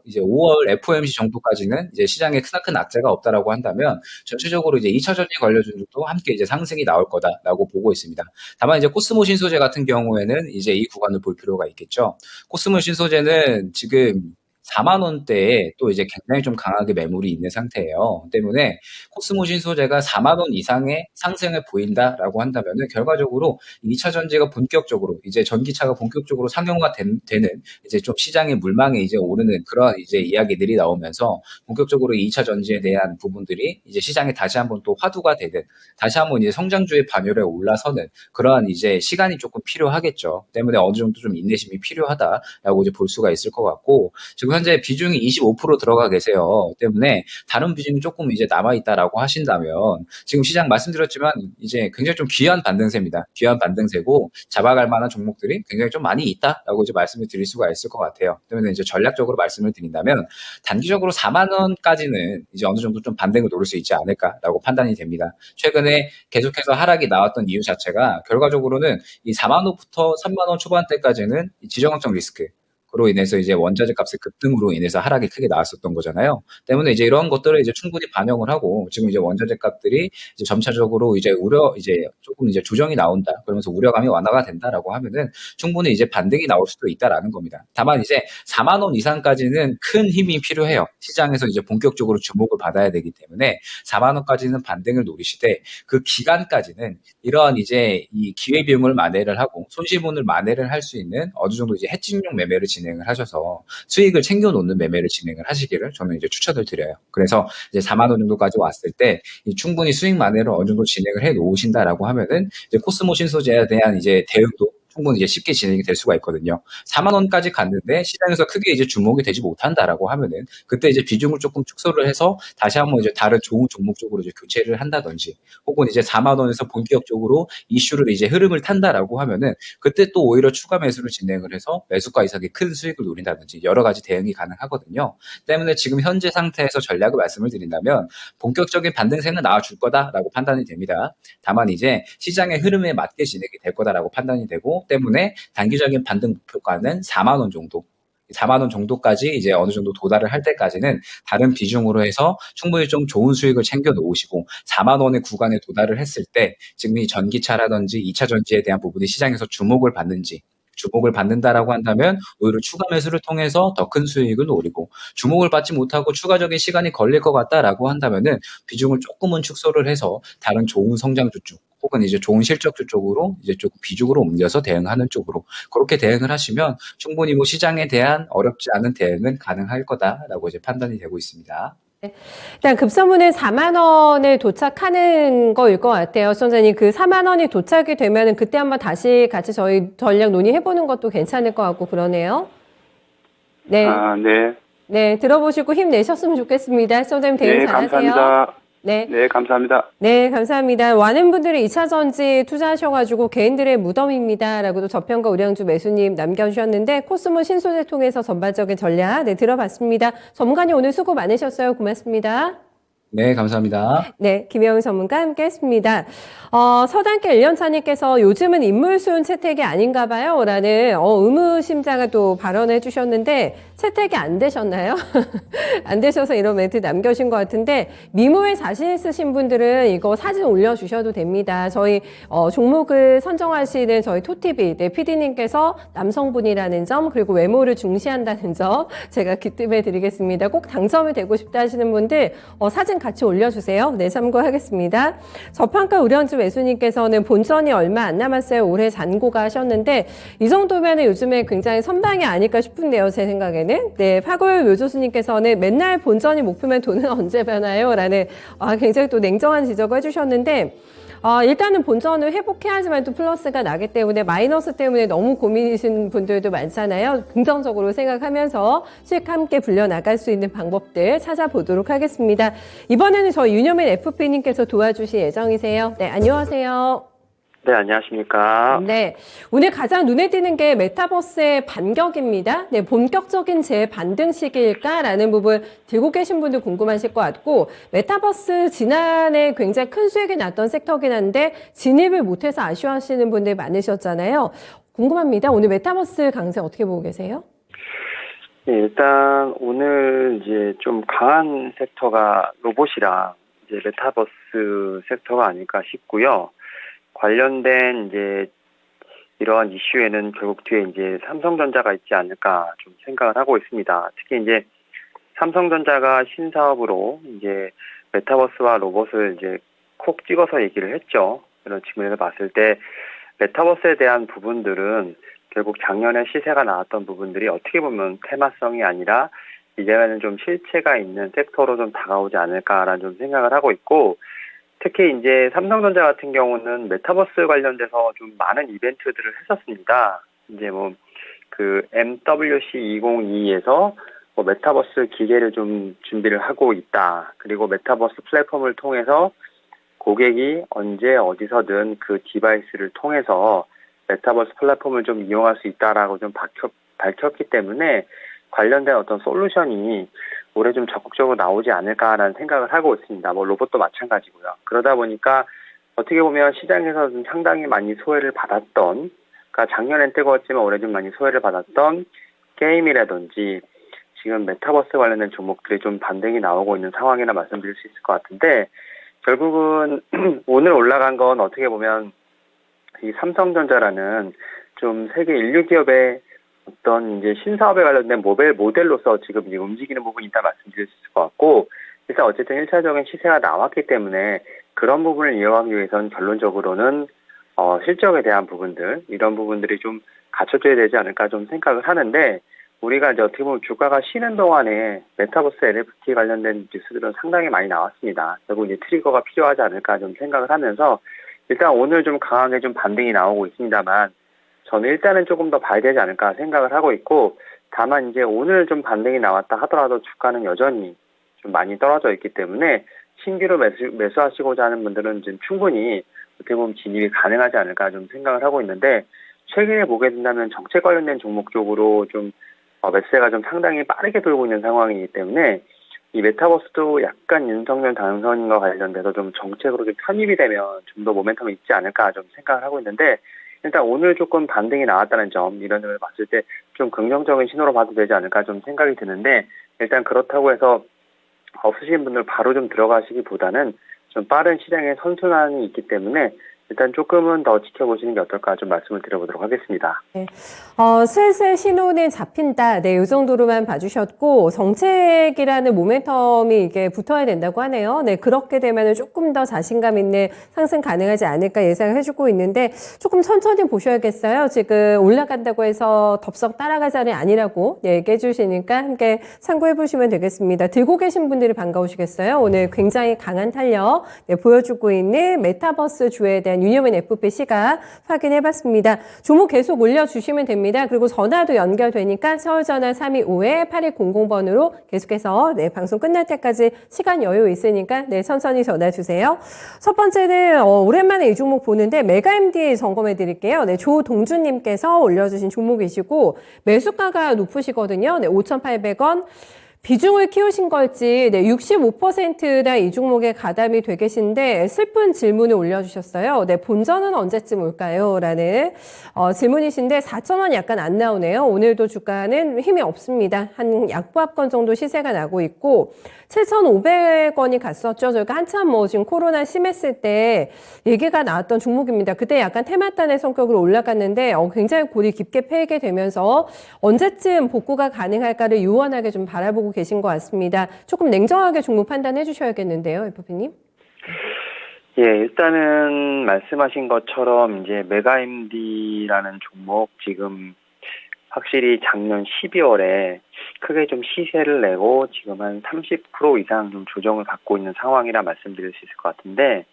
[SPEAKER 2] 이제 5월 FOMC 정도까지는 이제 시장에 크나큰 악재가 없다라고 한다면 전체적으로 이제 2차 전지 관련주도 함께 이제 상승이 나올 거다라고 보고 있습니다. 다만 이제 코스모 신소재 같은 경우에는 이제 이 구간을 볼 필요가 있겠죠. 코스모 신소재는 지금 4만 원대에 또 이제 굉장히 좀 강하게 매물이 있는 상태예요. 때문에 코스모 신소재가 4만 원 이상의 상승을 보인다라고 한다면은 결과적으로 2차 전지가 본격적으로 이제 전기차가 본격적으로 상용화 되는 이제 좀 시장의 물망에 이제 오르는 그런 이제 이야기들이 나오면서 본격적으로 2차 전지에 대한 부분들이 이제 시장에 다시 한번 또 화두가 되는 다시 한번 이제 성장주의 반열에 올라서는 그러한 이제 시간이 조금 필요하겠죠. 때문에 어느 정도 좀 인내심이 필요하다라고 이제 볼 수가 있을 것 같고 지금 현재 비중이 25% 들어가 계세요. 때문에 다른 비중이 조금 이제 남아 있다라고 하신다면 지금 시장 말씀드렸지만 이제 굉장히 좀 귀한 반등세입니다. 귀한 반등세고 잡아갈 만한 종목들이 굉장히 좀 많이 있다라고 이제 말씀을 드릴 수가 있을 것 같아요. 때문에 이제 전략적으로 말씀을 드린다면 단기적으로 4만 원까지는 이제 어느 정도 좀 반등을 노릴 수 있지 않을까라고 판단이 됩니다. 최근에 계속해서 하락이 나왔던 이유 자체가 결과적으로는 이 4만 원부터 3만 원 초반대까지는 이 지정학적 리스크 로 인해서 이제 원자재 값의 급등으로 인해서 하락이 크게 나왔었던 거잖아요. 때문에 이제 이런 것들을 이제 충분히 반영을 하고 지금 이제 원자재 값들이 이제 점차적으로 이제 조금 이제 조정이 나온다. 그러면서 우려감이 완화가 된다라고 하면은 충분히 이제 반등이 나올 수도 있다라는 겁니다. 다만 이제 4만 원 이상까지는 큰 힘이 필요해요. 시장에서 이제 본격적으로 주목을 받아야 되기 때문에 4만 원까지는 반등을 노리시되 그 기간까지는 이러한 이제 이 기회비용을 만회를 하고 손실분을 만회를 할 수 있는 어느 정도 이제 해칭용 매매를 진행을 하셔서 수익을 챙겨 놓는 매매를 진행을 하시기를 저는 이제 추천을 드려요. 그래서 이제 4만 원 정도까지 왔을 때 충분히 수익 만회를 어느 정도 진행을 해 놓으신다라고 하면은 이제 코스모 신소재에 대한 이제 대응도 충분히 이제 쉽게 진행이 될 수가 있거든요. 4만 원까지 갔는데 시장에서 크게 이제 주목이 되지 못한다라고 하면은 그때 이제 비중을 조금 축소를 해서 다시 한번 이제 다른 좋은 종목 쪽으로 이제 교체를 한다든지 혹은 이제 4만 원에서 본격적으로 이슈를 이제 흐름을 탄다라고 하면은 그때 또 오히려 추가 매수를 진행을 해서 매수가 이상의 큰 수익을 노린다든지 여러 가지 대응이 가능하거든요. 때문에 지금 현재 상태에서 전략을 말씀을 드린다면 본격적인 반등세는 나와줄 거다라고 판단이 됩니다. 다만 이제 시장의 흐름에 맞게 진행이 될 거다라고 판단이 되고 때문에 단기적인 반등 목표가는 4만 원 정도. 4만 원 정도까지 이제 어느 정도 도달을 할 때까지는 다른 비중으로 해서 충분히 좀 좋은 수익을 챙겨 놓으시고 4만 원의 구간에 도달을 했을 때 지금 이 전기차라든지 2차 전지에 대한 부분이 시장에서 주목을 받는다라고 한다면 오히려 추가 매수를 통해서 더 큰 수익을 노리고 주목을 받지 못하고 추가적인 시간이 걸릴 것 같다라고 한다면은 비중을 조금은 축소를 해서 다른 좋은 성장주 쪽 혹은 이제 좋은 실적주 쪽으로 이제 조금 비중으로 옮겨서 대응하는 쪽으로 그렇게 대응을 하시면 충분히 뭐 시장에 대한 어렵지 않은 대응은 가능할 거다라고 이제 판단이 되고 있습니다.
[SPEAKER 1] 일단 급선무는 4만 원에 도착하는 거일 것 같아요. 시청자님 그 4만 원이 도착이 되면은 그때 한번 다시 같이 저희 전략 논의해보는 것도 괜찮을 것 같고 그러네요. 네.
[SPEAKER 3] 네.
[SPEAKER 1] 네, 들어보시고 힘내셨으면 좋겠습니다. 시청자님 대응
[SPEAKER 3] 네,
[SPEAKER 1] 잘하세요.
[SPEAKER 3] 감사합니다.
[SPEAKER 1] 네.
[SPEAKER 3] 네, 감사합니다.
[SPEAKER 1] 네, 감사합니다. 많은 분들이 2차 전지 투자하셔가지고 개인들의 무덤입니다. 라고도 저평가 우량주 매수님 남겨주셨는데 코스모 신소재 통해서 전반적인 전략 들어봤습니다. 전문가님 오늘 수고 많으셨어요. 고맙습니다.
[SPEAKER 2] 네, 감사합니다.
[SPEAKER 1] 네, 김영희 전문가 함께 했습니다. 서단계 1년차님께서 요즘은 인물순 채택이 아닌가 봐요. 라는 의무심장을 또 발언해 주셨는데 채택이 안 되셨나요? 안 되셔서 이런 멘트 남겨주신 것 같은데 미모에 자신 있으신 분들은 이거 사진 올려주셔도 됩니다. 저희 종목을 선정하시는 저희 토티비 PD님께서 남성분이라는 점 그리고 외모를 중시한다는 점 제가 기뜸해 드리겠습니다. 꼭 당첨이 되고 싶다 하시는 분들 사진 같이 올려주세요. 네, 참고하겠습니다. 저평가 우량주 매수님께서는 본전이 얼마 안 남았어요. 올해 잔고가 하셨는데 이 정도면 요즘에 굉장히 선방이 아닐까 싶은데요. 제 생각에는. 네, 파골 묘조수님께서는 맨날 본전이 목표면 돈은 언제 변화요? 라는 굉장히 또 냉정한 지적을 해주셨는데 일단은 본전을 회복해야지만 또 플러스가 나기 때문에 마이너스 때문에 너무 고민이신 분들도 많잖아요. 긍정적으로 생각하면서 수익 함께 불려나갈 수 있는 방법들 찾아보도록 하겠습니다. 이번에는 저희 윤여민 FP님께서 도와주실 예정이세요. 네, 안녕하세요.
[SPEAKER 4] 네, 안녕하십니까.
[SPEAKER 1] 네, 오늘 가장 눈에 띄는 게 메타버스의 반격입니다. 네, 본격적인 재반등 시기일까라는 부분 들고 계신 분들 궁금하실 것 같고 메타버스 지난해 굉장히 큰 수익이 났던 섹터긴 한데 진입을 못해서 아쉬워하시는 분들 많으셨잖아요. 궁금합니다. 오늘 메타버스 강세 어떻게 보고 계세요?
[SPEAKER 4] 네, 일단 오늘 이제 좀 강한 섹터가 로봇이랑 이제 메타버스 섹터가 아닐까 싶고요. 관련된 이제 이러한 이슈에는 결국 뒤에 이제 삼성전자가 있지 않을까 좀 생각을 하고 있습니다. 특히 이제 삼성전자가 신사업으로 이제 메타버스와 로봇을 이제 콕 찍어서 얘기를 했죠. 그런 측면에서 봤을 때 메타버스에 대한 부분들은 결국 작년에 시세가 나왔던 부분들이 어떻게 보면 테마성이 아니라 이제는 좀 실체가 있는 섹터로 좀 다가오지 않을까라는 좀 생각을 하고 있고, 특히 이제 삼성전자 같은 경우는 메타버스 관련돼서 좀 많은 이벤트들을 했었습니다. 이제 뭐 그 MWC2022에서 뭐 메타버스 기계를 좀 준비를 하고 있다. 그리고 메타버스 플랫폼을 통해서 고객이 언제 어디서든 그 디바이스를 통해서 메타버스 플랫폼을 좀 이용할 수 있다라고 좀 밝혔기 때문에 관련된 어떤 솔루션이 올해 좀 적극적으로 나오지 않을까라는 생각을 하고 있습니다. 뭐 로봇도 마찬가지고요. 그러다 보니까 어떻게 보면 시장에서 좀 상당히 많이 소외를 받았던, 그러니까 작년엔 뜨거웠지만 올해 좀 많이 소외를 받았던 게임이라든지 지금 메타버스 관련된 종목들이 좀 반등이 나오고 있는 상황이라 말씀드릴 수 있을 것 같은데, 결국은 오늘 올라간 건 어떻게 보면 이 삼성전자라는 좀 세계 인류 기업의 어떤 이제 신사업에 관련된 모델로서 지금 이제 움직이는 부분이 있다 말씀드릴 수 있을 것 같고, 일단 어쨌든 1차적인 시세가 나왔기 때문에 그런 부분을 이용하기 위해서는 결론적으로는 실적에 대한 부분들, 이런 부분들이 좀 갖춰져야 되지 않을까 좀 생각을 하는데, 우리가 이제 어떻게 보면 주가가 쉬는 동안에 메타버스 NFT 관련된 뉴스들은 상당히 많이 나왔습니다. 결국 이제 트리거가 필요하지 않을까 좀 생각을 하면서 일단 오늘 좀 강하게 좀 반등이 나오고 있습니다만, 저는 일단은 조금 더 봐야 되지 않을까 생각을 하고 있고, 다만 이제 오늘 좀 반등이 나왔다 하더라도 주가는 여전히 좀 많이 떨어져 있기 때문에 신규로 매수하시고자 하는 분들은 지금 충분히 어떻게 보면 진입이 가능하지 않을까 좀 생각을 하고 있는데, 최근에 보게 된다면 정책 관련된 종목 쪽으로 좀 매수세가 좀 상당히 빠르게 돌고 있는 상황이기 때문에 이 메타버스도 약간 윤석열 당선인과 관련돼서 좀 정책으로 좀 편입이 되면 좀 더 모멘텀이 있지 않을까 좀 생각을 하고 있는데, 일단 오늘 조금 반등이 나왔다는 점, 이런 점을 봤을 때 좀 긍정적인 신호로 봐도 되지 않을까 좀 생각이 드는데, 일단 그렇다고 해서 없으신 분들 바로 좀 들어가시기보다는 좀 빠른 시장의 선순환이 있기 때문에 일단 조금은 더 지켜보시는 게 어떨까 좀 말씀을 드려보도록 하겠습니다.
[SPEAKER 1] 네. 슬슬 신호는 잡힌다. 네, 이 정도로만 봐주셨고, 정책이라는 모멘텀이 이게 붙어야 된다고 하네요. 네, 그렇게 되면 조금 더 자신감 있는 상승 가능하지 않을까 예상을 해주고 있는데, 조금 천천히 보셔야겠어요. 지금 올라간다고 해서 덥석 따라가자는 아니라고 얘기해 주시니까 함께 참고해 보시면 되겠습니다. 들고 계신 분들이 반가우시겠어요. 오늘 굉장히 강한 탄력 보여주고 있는 메타버스 주에 대한 윤여민 FP 시각 확인해봤습니다. 종목 계속 올려주시면 됩니다. 그리고 전화도 연결되니까 서울전화 325-8200번으로 계속해서 방송 끝날 때까지 시간 여유 있으니까 천천히 전화 주세요. 첫 번째는 오랜만에 이 종목 보는데 메가MD 점검해 드릴게요. 조동준님께서 올려주신 종목이시고 매수가가 높으시거든요. 5,800원. 비중을 키우신 걸지 65%나 이 종목에 가담이 되 계신데 슬픈 질문을 올려주셨어요. 본전은 언제쯤 올까요? 라는 질문이신데 4,000원 약간 안 나오네요. 오늘도 주가는 힘이 없습니다. 한 약보합권 정도 시세가 나고 있고 7,500원이 갔었죠. 저희가 한참 지금 코로나 심했을 때 얘기가 나왔던 종목입니다. 그때 약간 테마단의 성격으로 올라갔는데 굉장히 골이 깊게 패이게 되면서 언제쯤 복구가 가능할까를 유원하게 좀 바라보고 계신 것 같습니다. 조금 냉정하게 종목 판단해 주셔야겠는데요, FP님.
[SPEAKER 4] 예, 일단은 말씀하신 것처럼 이제 메가MD라는 종목 지금 확실히 작년 12월에 크게 좀 시세를 내고 지금 한 30% 이상 좀 조정을 받고 있는 상황이라 말씀드릴 수 있을 것 같은데,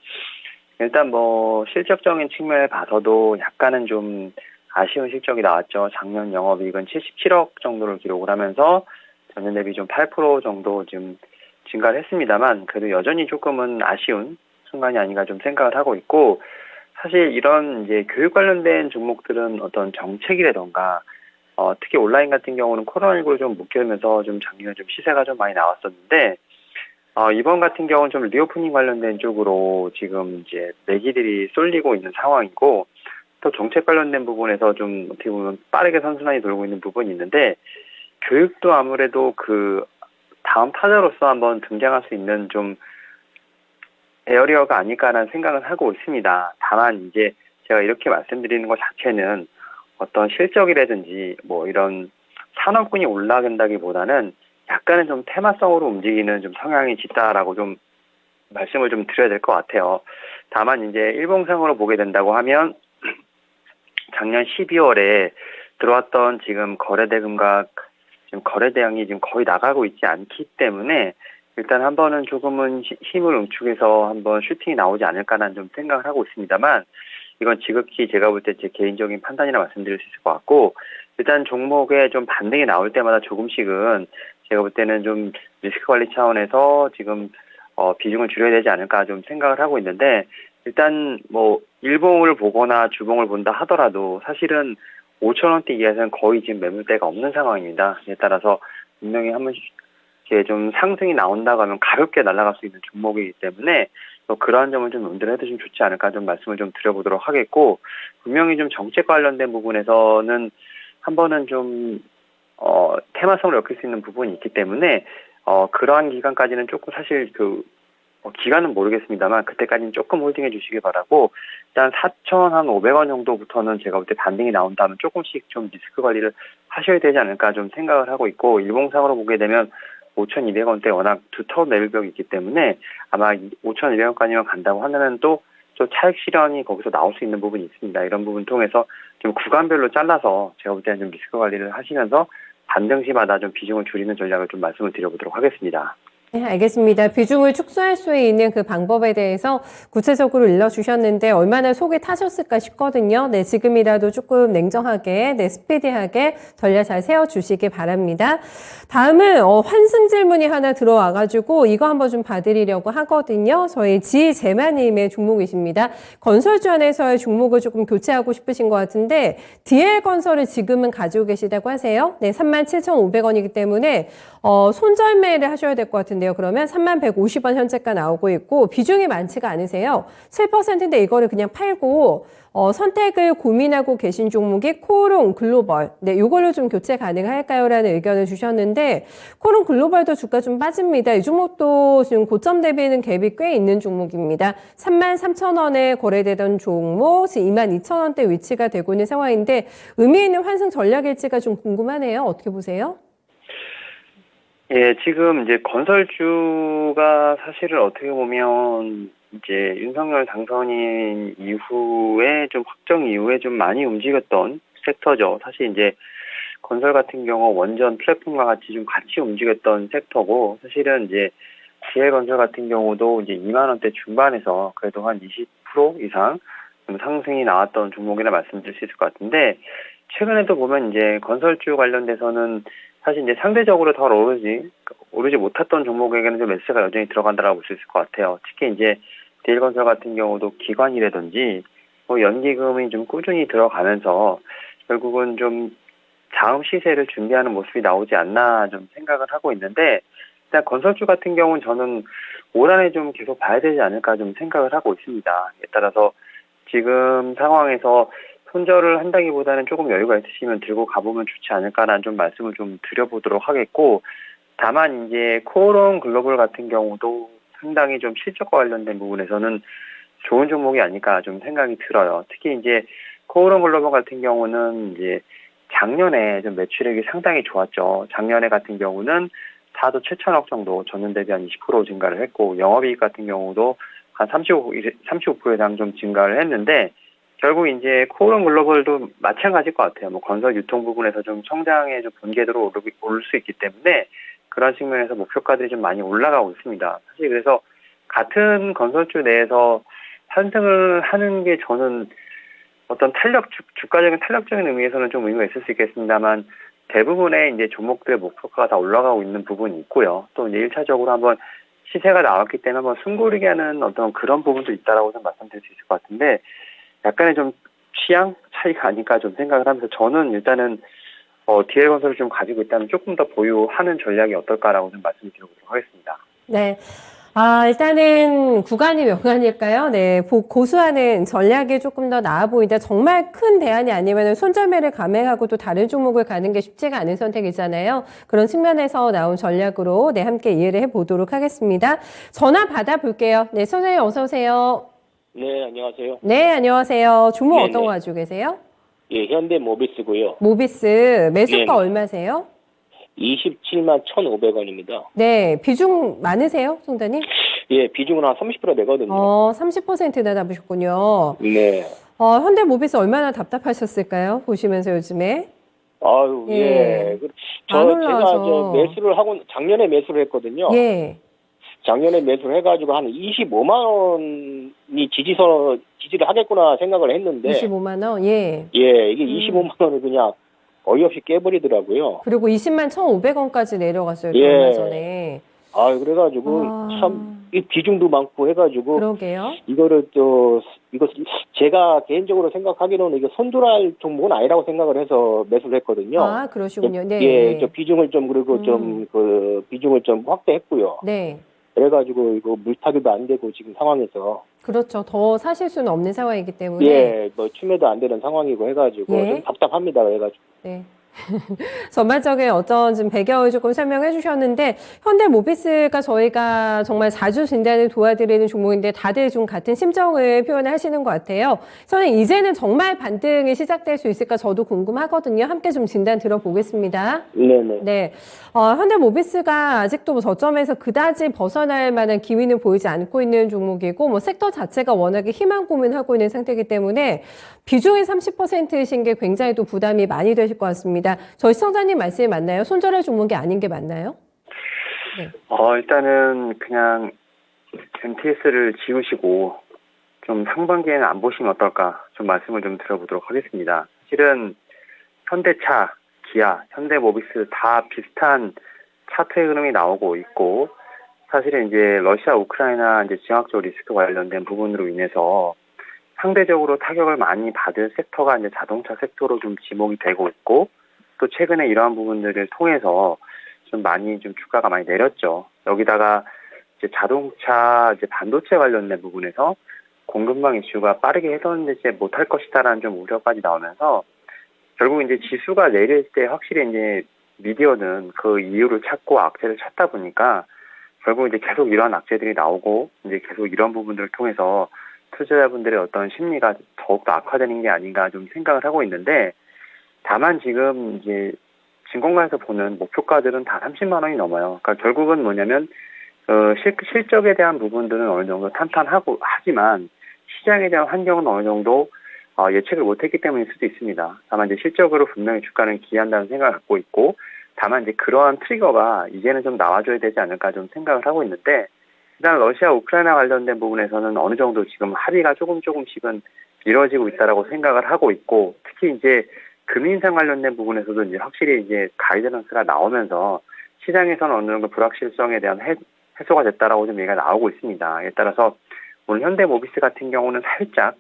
[SPEAKER 4] 일단 뭐 실적적인 측면을 봐서도 약간은 좀 아쉬운 실적이 나왔죠. 작년 영업이익은 77억 정도를 기록을 하면서 전년 대비 좀 8% 정도 좀 증가를 했습니다만, 그래도 여전히 조금은 아쉬운 순간이 아닌가 좀 생각을 하고 있고, 사실 이런 이제 교육 관련된 종목들은 어떤 정책이라던가 특히 온라인 같은 경우는 코로나19를 좀 묶이면서 좀 작년에 좀 시세가 좀 많이 나왔었는데, 이번 같은 경우는 좀 리오프닝 관련된 쪽으로 지금 이제 매기들이 쏠리고 있는 상황이고, 또 정책 관련된 부분에서 좀 어떻게 보면 빠르게 선순환이 돌고 있는 부분이 있는데, 교육도 아무래도 그 다음 타자로서 한번 등장할 수 있는 좀 에어리어가 아닐까라는 생각을 하고 있습니다. 다만 이제 제가 이렇게 말씀드리는 것 자체는 어떤 실적이라든지 뭐 이런 산업군이 올라간다기보다는 약간은 좀 테마성으로 움직이는 좀 성향이 짙다라고 좀 말씀을 좀 드려야 될 것 같아요. 다만 이제 일봉상으로 보게 된다고 하면 작년 12월에 들어왔던 지금 거래대금과 지금 거래대양이 지금 거의 나가고 있지 않기 때문에 일단 한 번은 조금은 힘을 응축해서 한번 슈팅이 나오지 않을까라는 좀 생각을 하고 있습니다만 이건 지극히 제가 볼 때 제 개인적인 판단이라 말씀드릴 수 있을 것 같고 일단 종목에 좀 반등이 나올 때마다 조금씩은 제가 볼 때는 좀 리스크 관리 차원에서 지금 비중을 줄여야 되지 않을까 좀 생각을 하고 있는데 일단 뭐 일봉을 보거나 주봉을 본다 하더라도 사실은 5,000원대 이하에서는 거의 지금 매물대가 없는 상황입니다. 이에 따라서 분명히 한 번씩 이렇게 좀 상승이 나온다고 하면 가볍게 날아갈 수 있는 종목이기 때문에 그러한 점을 좀 염두를 해두시면 좋지 않을까 좀 말씀을 좀 드려보도록 하겠고 분명히 좀 정책 관련된 부분에서는 한 번은 좀 테마성을 엮일 수 있는 부분이 있기 때문에 그러한 기간까지는 조금 사실 기간은 모르겠습니다만 그때까지는 조금 홀딩해 주시기 바라고 일단 4,500원 정도부터는 제가 볼 때 반등이 나온다면 조금씩 좀 리스크 관리를 하셔야 되지 않을까 좀 생각을 하고 있고 일봉상으로 보게 되면 5,200원대 워낙 두터운 매물벽이 있기 때문에 아마 5,200원까지만 간다고 하면은 또 차익 실현이 거기서 나올 수 있는 부분이 있습니다. 이런 부분 통해서 좀 구간별로 잘라서 제가 볼 때는 좀 리스크 관리를 하시면서 반등 시마다 좀 비중을 줄이는 전략을 좀 말씀을 드려보도록 하겠습니다.
[SPEAKER 1] 네, 알겠습니다. 비중을 축소할 수 있는 그 방법에 대해서 구체적으로 일러주셨는데 얼마나 속이 타셨을까 싶거든요. 네, 지금이라도 조금 냉정하게, 스피디하게 전략 잘 세워주시기 바랍니다. 다음은 환승 질문이 하나 들어와가지고 이거 한번 좀 봐드리려고 하거든요. 저희 지재마님의 종목이십니다. 건설주 안에서의 종목을 조금 교체하고 싶으신 것 같은데 DL건설을 지금은 가지고 계시다고 하세요. 네, 37,500원이기 때문에 손절매를 하셔야 될 것 같은데요. 그러면 3150원 현재가 나오고 있고 비중이 많지가 않으세요. 7%인데 이거를 그냥 팔고 선택을 고민하고 계신 종목이 코오롱 글로벌. 네, 이걸로 좀 교체 가능할까요? 라는 의견을 주셨는데 코오롱 글로벌도 주가 좀 빠집니다. 이 종목도 지금 고점 대비는 갭이 꽤 있는 종목입니다. 33,000원에 거래되던 종목 지금 22,000원대 위치가 되고 있는 상황인데 의미 있는 환승 전략일지가 좀 궁금하네요. 어떻게 보세요?
[SPEAKER 4] 예, 지금 이제 건설주가 사실은 어떻게 보면 이제 윤석열 당선인 이후에 좀 확정 이후에 좀 많이 움직였던 섹터죠. 사실 이제 건설 같은 경우 원전 플랫폼과 같이 움직였던 섹터고 사실은 이제 DL건설 같은 경우도 이제 2만 원대 중반에서 그래도 한 20% 이상 좀 상승이 나왔던 종목이라 말씀드릴 수 있을 것 같은데 최근에도 보면 이제 건설주 관련돼서는 사실 이제 상대적으로 더 오르지 못했던 종목에게는 좀 매수가 여전히 들어간다라고 볼 수 있을 것 같아요. 특히 이제 DL건설 같은 경우도 기관이라든지 뭐 연기금이 좀 꾸준히 들어가면서 결국은 좀 다음 시세를 준비하는 모습이 나오지 않나 좀 생각을 하고 있는데 일단 건설주 같은 경우는 저는 올 한해 좀 계속 봐야 되지 않을까 좀 생각을 하고 있습니다. 에 따라서 지금 상황에서 손절을 한다기보다는 조금 여유가 있으시면 들고 가보면 좋지 않을까라는 좀 말씀을 좀 드려보도록 하겠고 다만 이제 코오롱 글로벌 같은 경우도 상당히 좀 실적과 관련된 부분에서는 좋은 종목이 아닐까 좀 생각이 들어요. 특히 이제 코오롱 글로벌 같은 경우는 이제 작년에 좀 매출액이 상당히 좋았죠. 작년에 같은 경우는 4조 7천억 정도 전년 대비 한 20% 증가를 했고 영업이익 같은 경우도 한 35% 이상 좀 증가를 했는데 결국 이제 코오롱 글로벌도 마찬가지일 것 같아요. 뭐 건설 유통 부분에서 좀 성장의 좀 본궤도로 오를 수 있기 때문에 그런 측면에서 목표가들이 좀 많이 올라가고 있습니다. 사실 그래서 같은 건설주 내에서 환승을 하는 게 저는 어떤 주가적인 탄력적인 의미에서는 좀 의미가 있을 수 있겠습니다만 대부분의 이제 종목들의 목표가가 다 올라가고 있는 부분이 있고요. 또 이제 1차적으로 한번 시세가 나왔기 때문에 한번 숨고르게 하는 어떤 그런 부분도 있다라고 좀 말씀드릴 수 있을 것 같은데 약간의 좀 취향 차이가 아닐까 좀 생각을 하면서 저는 일단은 DL건설을 좀 가지고 있다면 조금 더 보유하는 전략이 어떨까라고 좀 말씀드려보도록 하겠습니다.
[SPEAKER 1] 네. 일단은 구간이 명간일까요? 네. 고수하는 전략이 조금 더 나아 보인다. 정말 큰 대안이 아니면 손절매를 감행하고 또 다른 종목을 가는 게 쉽지가 않은 선택이잖아요. 그런 측면에서 나온 전략으로 함께 이해를 해보도록 하겠습니다. 전화 받아볼게요. 네, 선생님 어서 오세요.
[SPEAKER 5] 네, 안녕하세요.
[SPEAKER 1] 네, 안녕하세요. 종목
[SPEAKER 5] 네네.
[SPEAKER 1] 어떤 거 가지고 계세요?
[SPEAKER 5] 예, 현대 모비스고요.
[SPEAKER 1] 모비스 매수가
[SPEAKER 5] 네.
[SPEAKER 1] 얼마세요?
[SPEAKER 5] 27만 1,500원입니다.
[SPEAKER 1] 네, 비중 많으세요, 송자님?
[SPEAKER 5] 예, 비중은 한 30% 되거든요.
[SPEAKER 1] 30%나 잡으셨군요.
[SPEAKER 5] 네.
[SPEAKER 1] 현대 모비스 얼마나 답답하셨을까요? 보시면서 요즘에.
[SPEAKER 5] 아유,
[SPEAKER 1] 예.
[SPEAKER 5] 예.
[SPEAKER 1] 안
[SPEAKER 5] 제가
[SPEAKER 1] 올라와서.
[SPEAKER 5] 매수를 하고, 작년에 매수를 했거든요.
[SPEAKER 1] 예.
[SPEAKER 5] 작년에 매수를 해가지고 한 25만 원이 지지를 하겠구나 생각을 했는데.
[SPEAKER 1] 25만 원, 예.
[SPEAKER 5] 예, 이게 25만 원을 그냥 어이없이 깨버리더라고요.
[SPEAKER 1] 그리고 20만 1,500원까지 내려갔어요, 또
[SPEAKER 5] 예.
[SPEAKER 1] 얼마 전에.
[SPEAKER 5] 아, 그래가지고
[SPEAKER 1] 아.
[SPEAKER 5] 참 이 비중도 많고 해가지고
[SPEAKER 1] 그러게요.
[SPEAKER 5] 이거 제가 개인적으로 생각하기로는 이거 손절할 종목은 아니라고 생각을 해서 매수를 했거든요.
[SPEAKER 1] 아, 그러시군요. 네.
[SPEAKER 5] 예, 저 비중을 좀 그리고 비중을 좀 확대했고요.
[SPEAKER 1] 네.
[SPEAKER 5] 그래가지고 이거 물타기도 안 되고 지금 상황에서
[SPEAKER 1] 그렇죠. 더 사실 수는 없는 상황이기 때문에.
[SPEAKER 5] 예, 뭐 추매도 안 되는 상황이고 해가지고
[SPEAKER 1] 예.
[SPEAKER 5] 좀 답답합니다. 해가지고.
[SPEAKER 1] 네. 전반적인 어떤 지금 배경을 조금 설명해 주셨는데, 현대모비스가 저희가 정말 자주 진단을 도와드리는 종목인데 다들 좀 같은 심정을 표현하시는 것 같아요. 저는 이제는 정말 반등이 시작될 수 있을까 저도 궁금하거든요. 함께 좀 진단 들어보겠습니다.
[SPEAKER 5] 네네.
[SPEAKER 1] 네. 현대모비스가 아직도 뭐 저점에서 그다지 벗어날 만한 기미는 보이지 않고 있는 종목이고, 뭐 섹터 자체가 워낙에 희망 고민하고 있는 상태이기 때문에 비중이 30%이신 게 굉장히 또 부담이 많이 되실 것 같습니다. 저희 시청자님 말씀이 맞나요? 손절할 종목이 아닌 게 맞나요? 네.
[SPEAKER 4] 일단은 그냥 MTS를 지우시고 좀 상반기에는 안 보시면 어떨까 좀 말씀을 좀 드려보도록 하겠습니다. 실은 현대차, 기아, 현대모비스 다 비슷한 차트의 흐름이 나오고 있고, 사실은 이제 러시아, 우크라이나 이제 지정학적 리스크 관련된 부분으로 인해서 상대적으로 타격을 많이 받을 섹터가 이제 자동차 섹터로 좀 지목이 되고 있고, 또 최근에 이러한 부분들을 통해서 좀 많이 좀 주가가 많이 내렸죠. 여기다가 이제 자동차, 이제 반도체 관련된 부분에서 공급망 이슈가 빠르게 해소되지 못할 것이다라는 좀 우려까지 나오면서 결국 이제 지수가 내릴 때 확실히 이제 미디어는 그 이유를 찾고 악재를 찾다 보니까 결국 이제 계속 이러한 악재들이 나오고 이제 계속 이런 부분들을 통해서 투자자분들의 어떤 심리가 더욱더 악화되는 게 아닌가 좀 생각을 하고 있는데, 다만 지금 이제 증권가에서 보는 목표가들은 다 30만 원이 넘어요. 그러니까 결국은 뭐냐면 실적에 대한 부분들은 어느 정도 탄탄하고 하지만 시장에 대한 환경은 어느 정도 예측을 못했기 때문일 수도 있습니다. 다만 이제 실적으로 분명히 주가는 기한다는 생각을 갖고 있고, 다만 이제 그러한 트리거가 이제는 좀 나와줘야 되지 않을까 좀 생각을 하고 있는데, 일단 러시아 우크라이나 관련된 부분에서는 어느 정도 지금 합의가 조금씩은 이루어지고 있다라고 생각을 하고 있고, 특히 이제 금리 인상 관련된 부분에서도 이제 확실히 이제 가이드런스가 나오면서 시장에서는 어느 정도 불확실성에 대한 해소가 됐다라고 좀 얘기가 나오고 있습니다. 이에 따라서 오늘 현대모비스 같은 경우는 살짝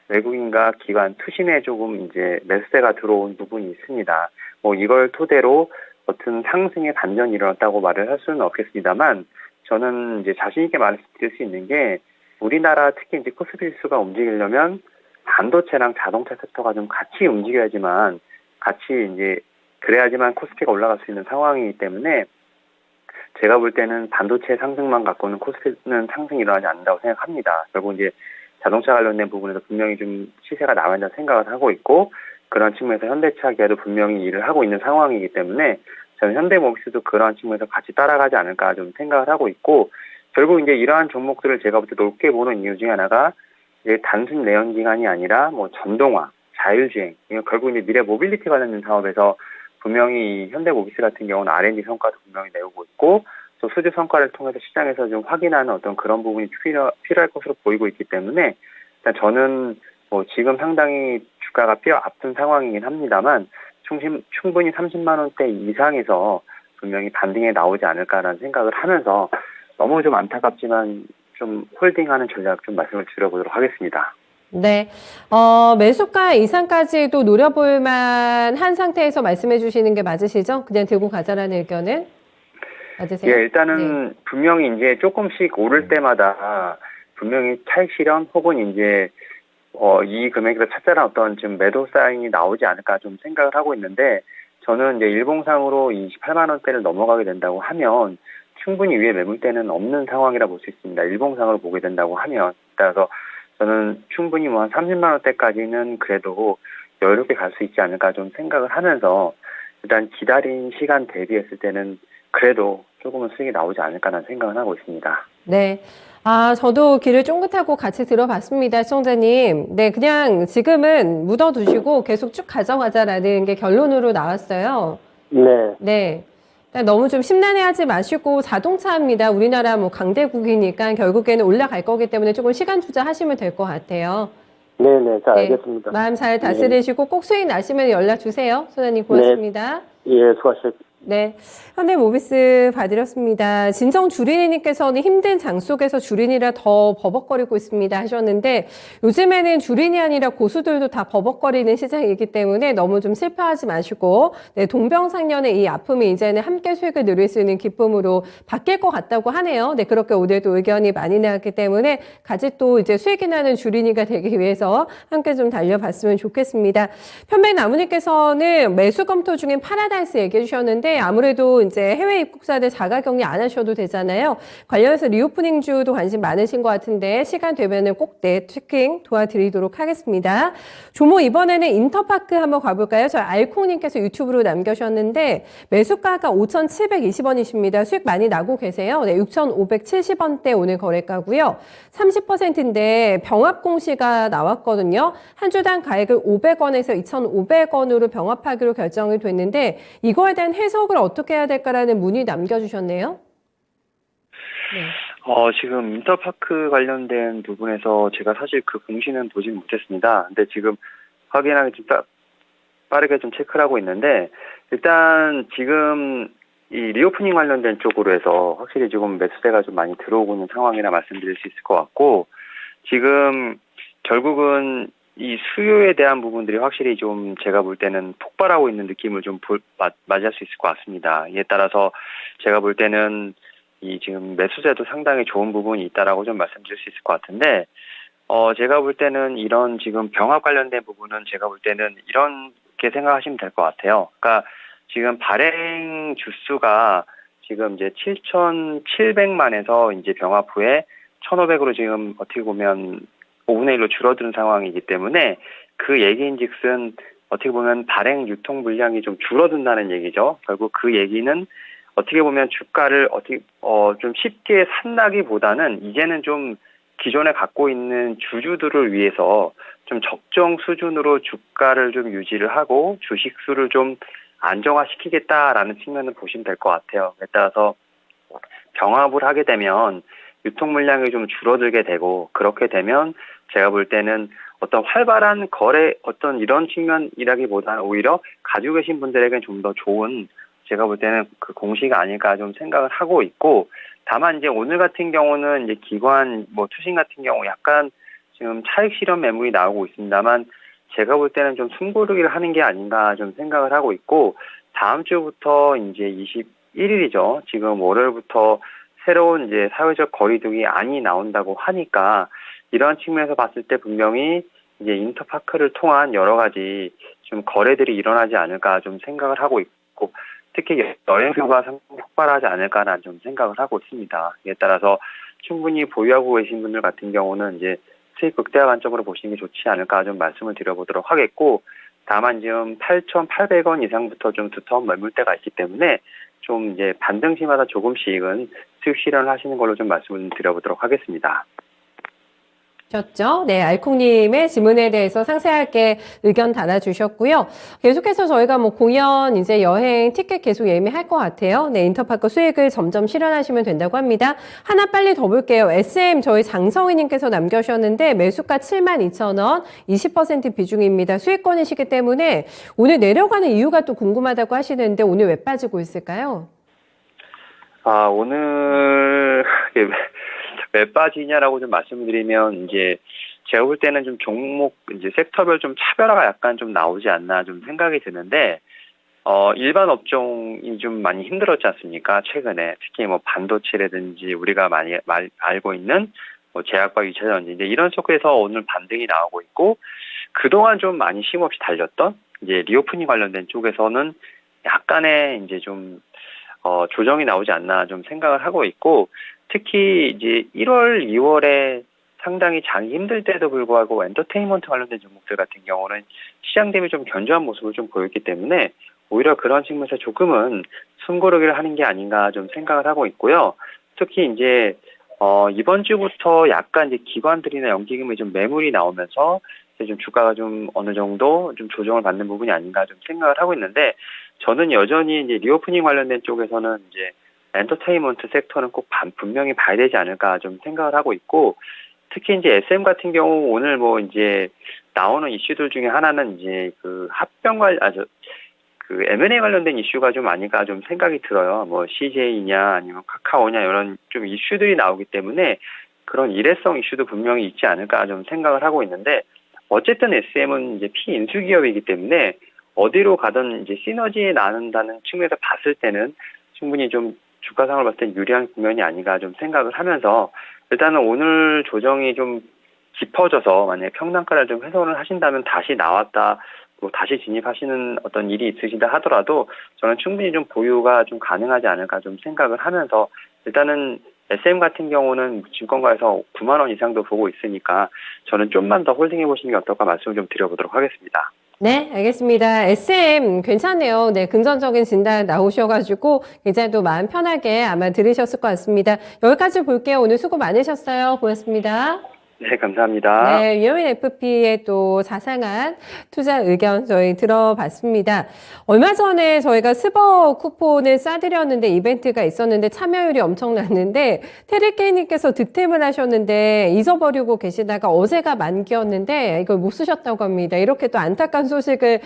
[SPEAKER 4] 외국인과 기관 투심에 조금 이제 매수세가 들어온 부분이 있습니다. 뭐 이걸 토대로 어떤 상승의 반전이 일어났다고 말을 할 수는 없겠습니다만, 저는 이제 자신 있게 말씀드릴 수 있는 게 우리나라 특히 이제 코스피 지수가 움직이려면 반도체랑 자동차 섹터가 좀 같이 움직여야지만 이제 그래야지만 코스피가 올라갈 수 있는 상황이기 때문에 제가 볼 때는 반도체 상승만 갖고는 코스피는 상승이 일어나지 않는다고 생각합니다. 결국 이제 자동차 관련된 부분에서 분명히 좀 시세가 나와야 한다고 생각을 하고 있고, 그런 측면에서 현대차 기아도 분명히 일을 하고 있는 상황이기 때문에 저는 현대모비스도 그러한 측면에서 같이 따라가지 않을까 좀 생각을 하고 있고, 결국 이제 이러한 종목들을 제가 볼 때 높게 보는 이유 중에 하나가 이제 단순 내연기관이 아니라 뭐 전동화, 자율주행, 결국 이제 미래 모빌리티 관련된 사업에서 분명히 현대모비스 같은 경우는 R&D 성과도 분명히 내오고 있고, 또 수주 성과를 통해서 시장에서 좀 확인하는 어떤 그런 부분이 필요할 것으로 보이고 있기 때문에 일단 저는 뭐 지금 상당히 주가가 뼈 아픈 상황이긴 합니다만 충분히 30만 원대 이상에서 분명히 반등에 나오지 않을까라는 생각을 하면서 너무 좀 안타깝지만 좀 홀딩하는 전략 좀 말씀을 드려보도록 하겠습니다.
[SPEAKER 1] 네. 매수가 이상까지도 노려볼 만한 상태에서 말씀해 주시는 게 맞으시죠? 그냥 들고 가자라는 의견은? 맞으세요?
[SPEAKER 4] 예, 일단은
[SPEAKER 1] 네.
[SPEAKER 4] 분명히 이제 조금씩 오를 때마다 분명히 차익 실현 혹은 이제 이 금액에서 찾아라 어떤 좀 매도 사인이 나오지 않을까 좀 생각을 하고 있는데, 저는 이제 일봉상으로 28만 원대를 넘어가게 된다고 하면 충분히 위에 매물대는 없는 상황이라 볼 수 있습니다. 일봉상으로 보게 된다고 하면. 따라서 저는 충분히 뭐 한 30만 원대까지는 그래도 여유롭게 갈 수 있지 않을까 좀 생각을 하면서 일단 기다린 시간 대비했을 때는 그래도 조금은 수익이 나오지 않을까라는 생각을 하고 있습니다.
[SPEAKER 1] 네. 저도 귀를 쫑긋하고 같이 들어봤습니다, 시청자님. 네, 그냥 지금은 묻어두시고 계속 쭉 가져가자라는 게 결론으로 나왔어요.
[SPEAKER 5] 네.
[SPEAKER 1] 네. 너무 좀 심란해하지 마시고 자동차입니다. 우리나라 뭐 강대국이니까 결국에는 올라갈 거기 때문에 조금 시간 투자하시면 될 것 같아요.
[SPEAKER 5] 네네. 잘
[SPEAKER 1] 네.
[SPEAKER 5] 알겠습니다.
[SPEAKER 1] 마음 잘 다스리시고 꼭 수익 나시면 연락 주세요. 소장님 고맙습니다.
[SPEAKER 5] 예, 수고하셨습니다.
[SPEAKER 1] 네, 현대모비스 봐드렸습니다. 진정 주린이님께서는 힘든 장 속에서 주린이라 더 버벅거리고 있습니다 하셨는데 요즘에는 주린이 아니라 고수들도 다 버벅거리는 시장이기 때문에 너무 좀 슬퍼하지 마시고 네, 동병상련의 이 아픔이 이제는 함께 수익을 누릴 수 있는 기쁨으로 바뀔 것 같다고 하네요. 네, 그렇게 오늘도 의견이 많이 나왔기 때문에 같이 또 이제 수익이 나는 주린이가 되기 위해서 함께 좀 달려봤으면 좋겠습니다. 편백나무님께서는 매수 검토 중인 파라다이스 얘기해 주셨는데 아무래도 이제 해외 입국자들 자가격리 안 하셔도 되잖아요. 관련해서 리오프닝주도 관심 많으신 것 같은데 시간 되면은 꼭 네, 체킹 도와드리도록 하겠습니다. 조모 이번에는 인터파크 한번 가볼까요? 저희 알콩님께서 유튜브로 남겨주셨는데 매수가가 5,720원이십니다. 수익 많이 나고 계세요. 네, 6,570원대 오늘 거래가고요. 30%인데 병합 공시가 나왔거든요. 한 주당 가액을 500원에서 2,500원으로 병합하기로 결정이 됐는데 이거에 대한 해석을 어떻게 해야 될까라는 문의 남겨주셨네요. 네.
[SPEAKER 4] 지금 인터파크 관련된 부분에서 제가 사실 그 공시는 보진 못했습니다. 근데 지금 확인하기 좀 빠르게 좀 체크를 하고 있는데 일단 지금 이 리오프닝 관련된 쪽으로 해서 확실히 지금 매수세가 좀 많이 들어오고 있는 상황이라 말씀드릴 수 있을 것 같고 지금 결국은 이 수요에 대한 부분들이 확실히 좀 제가 볼 때는 폭발하고 있는 느낌을 좀 맞이할 수 있을 것 같습니다. 이에 따라서 제가 볼 때는 이 지금 매수세도 상당히 좋은 부분이 있다라고 좀 말씀드릴 수 있을 것 같은데, 제가 볼 때는 이런 지금 병합 관련된 부분은 제가 볼 때는 이렇게 생각하시면 될 것 같아요. 그러니까 지금 발행 주수가 지금 이제 7,700만에서 이제 병합 후에 1,500으로 지금 어떻게 보면 5분의 1로 줄어드는 상황이기 때문에 그 얘기인즉슨 어떻게 보면 발행 유통 물량이 좀 줄어든다는 얘기죠. 결국 그 얘기는 어떻게 보면 주가를 좀 쉽게 산다기보다는 이제는 좀 기존에 갖고 있는 주주들을 위해서 좀 적정 수준으로 주가를 좀 유지를 하고 주식 수를 좀 안정화시키겠다라는 측면을 보시면 될 것 같아요. 따라서 병합을 하게 되면 유통 물량이 좀 줄어들게 되고 그렇게 되면 제가 볼 때는 어떤 활발한 거래 어떤 이런 측면이라기보다는 오히려 가지고 계신 분들에게는 좀 더 좋은 제가 볼 때는 그 공시가 아닐까 좀 생각을 하고 있고 다만 이제 오늘 같은 경우는 이제 기관 투신 같은 경우 약간 지금 차익 실현 매물이 나오고 있습니다만 제가 볼 때는 좀 숨고르기를 하는 게 아닌가 좀 생각을 하고 있고 다음 주부터 이제 21일이죠. 지금 월요일부터 새로운 이제 사회적 거리두기 안이 나온다고 하니까 이러한 측면에서 봤을 때 분명히 이제 인터파크를 통한 여러 가지 좀 거래들이 일어나지 않을까 좀 생각을 하고 있고 특히 여행수가 상당히 폭발하지 않을까라는 좀 생각을 하고 있습니다. 이에 따라서 충분히 보유하고 계신 분들 같은 경우는 이제 수익 극대화 관점으로 보시는 게 좋지 않을까 좀 말씀을 드려보도록 하겠고 다만 지금 8,800원 이상부터 좀 두터운 매물대가 있기 때문에 좀 이제 반등시마다 조금씩은 수익 실현을 하시는 걸로 좀 말씀을 드려보도록 하겠습니다.
[SPEAKER 1] 죠? 네, 알콩님의 질문에 대해서 상세하게 의견 달아주셨고요. 계속해서 저희가 공연, 이제 여행, 티켓 계속 예매할 것 같아요. 네, 인터파크 수익을 점점 실현하시면 된다고 합니다. 하나 빨리 더 볼게요. SM 저희 장성희님께서 남겨주셨는데 매수가 72,000원, 20% 비중입니다. 수익권이시기 때문에 오늘 내려가는 이유가 또 궁금하다고 하시는데 오늘 왜 빠지고 있을까요?
[SPEAKER 4] 오늘 왜 빠지냐라고 좀 말씀드리면 이제 제가 볼 때는 좀 종목 이제 섹터별 좀 차별화가 약간 좀 나오지 않나 좀 생각이 드는데 일반 업종이 좀 많이 힘들었지 않습니까? 최근에 특히 반도체라든지 우리가 많이 알고 있는 제약과 유체전지 이제 이런 속에서 오늘 반등이 나오고 있고 그동안 좀 많이 쉼없이 달렸던 이제 리오프닝 관련된 쪽에서는 약간의 이제 좀 조정이 나오지 않나 좀 생각을 하고 있고 특히 이제 1월, 2월에 상당히 장이 힘들 때도 불구하고 엔터테인먼트 관련된 종목들 같은 경우는 시장 대비 좀 견조한 모습을 좀 보였기 때문에 오히려 그런 측면에서 조금은 숨고르기를 하는 게 아닌가 좀 생각을 하고 있고요. 특히 이제 이번 주부터 약간 이제 기관들이나 연기금이 좀 매물이 나오면서 이제 좀 주가가 좀 어느 정도 좀 조정을 받는 부분이 아닌가 좀 생각을 하고 있는데, 저는 여전히 이제 리오프닝 관련된 쪽에서는 이제 엔터테인먼트 섹터는 꼭 분명히 봐야 되지 않을까 좀 생각을 하고 있고, 특히 이제 SM 같은 경우 오늘 뭐 이제 나오는 이슈들 중에 하나는 이제 그 그 M&A 관련된 이슈가 좀 아닐까 좀 생각이 들어요. 뭐 CJ냐 아니면 카카오냐 이런 좀 이슈들이 나오기 때문에 그런 일회성 이슈도 분명히 있지 않을까 좀 생각을 하고 있는데, 어쨌든 SM은 이제 피인수 기업이기 때문에 어디로 가든 이제 시너지에 나눈다는 측면에서 봤을 때는 충분히 좀 주가상을 봤을 때 유리한 국면이 아닌가 좀 생각을 하면서, 일단은 오늘 조정이 좀 깊어져서 만약에 평단가를 좀 훼손을 하신다면 다시 나왔다 또 다시 진입하시는 어떤 일이 있으시다 하더라도 저는 충분히 좀 보유가 좀 가능하지 않을까 좀 생각을 하면서, 일단은 SM 같은 경우는 증권가에서 9만 원 이상도 보고 있으니까 저는 좀만 더 홀딩해 보시는 게 어떨까 말씀을 좀 드려보도록 하겠습니다.
[SPEAKER 1] 네, 알겠습니다. SM 괜찮네요. 네, 긍정적인 진단 나오셔가지고 굉장히 또 마음 편하게 아마 들으셨을 것 같습니다. 여기까지 볼게요. 오늘 수고 많으셨어요. 고맙습니다.
[SPEAKER 4] 네, 감사합니다.
[SPEAKER 1] 네, 유효인 FP의 또 자상한 투자 의견 저희 들어봤습니다. 얼마 전에 저희가 스버 쿠폰을 싸드렸는데 이벤트가 있었는데 참여율이 엄청났는데 테리케이님께서 득템을 하셨는데 잊어버리고 계시다가 어제가 만기였는데 이걸 못 쓰셨다고 합니다. 이렇게 또 안타까운 소식을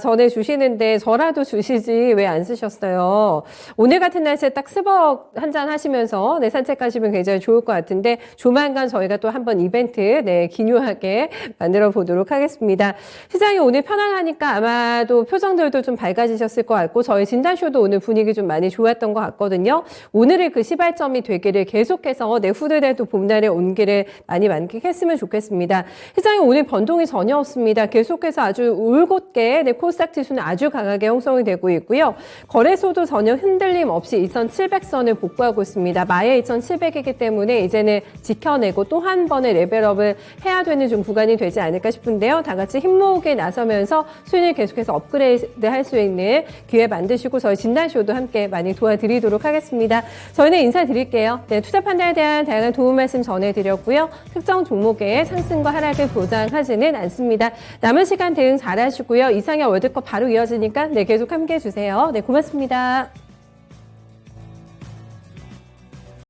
[SPEAKER 1] 전해주시는데 저라도 주시지 왜 안 쓰셨어요? 오늘 같은 날씨에 딱 스버 한잔 하시면서 네, 산책하시면 굉장히 좋을 것 같은데 조만간 저희가 또 한번 이벤트 기묘하게 만들어 보도록 하겠습니다. 시장이 오늘 편안하니까 아마도 표정들도 좀 밝아지셨을 것 같고 저희 진단쇼도 오늘 분위기 좀 많이 좋았던 것 같거든요. 오늘의 그 시발점이 되기를 계속해서 내후들에도 봄날의 온기를 많이 만끽했으면 좋겠습니다. 시장이 오늘 변동이 전혀 없습니다. 계속해서 아주 올곧게 코스닥 지수는 아주 강하게 형성이 되고 있고요. 거래소도 전혀 흔들림 없이 2,700선을 복구하고 있습니다. 마의 2,700이기 때문에 이제는 지켜내고 또 한 번의 레벨업을 해야 되는 좀 구간이 되지 않을까 싶은데요. 다 같이 힘모으게 나서면서 수익을 계속해서 업그레이드 할 수 있는 기회 만드시고 저희 진단쇼도 함께 많이 도와드리도록 하겠습니다. 저희는 인사드릴게요. 네, 투자 판단에 대한 다양한 도움 말씀 전해드렸고요. 특정 종목의 상승과 하락을 보장하지는 않습니다. 남은 시간 대응 잘 하시고요. 이상의 월드컵 바로 이어지니까 계속 함께 해주세요. 네, 고맙습니다.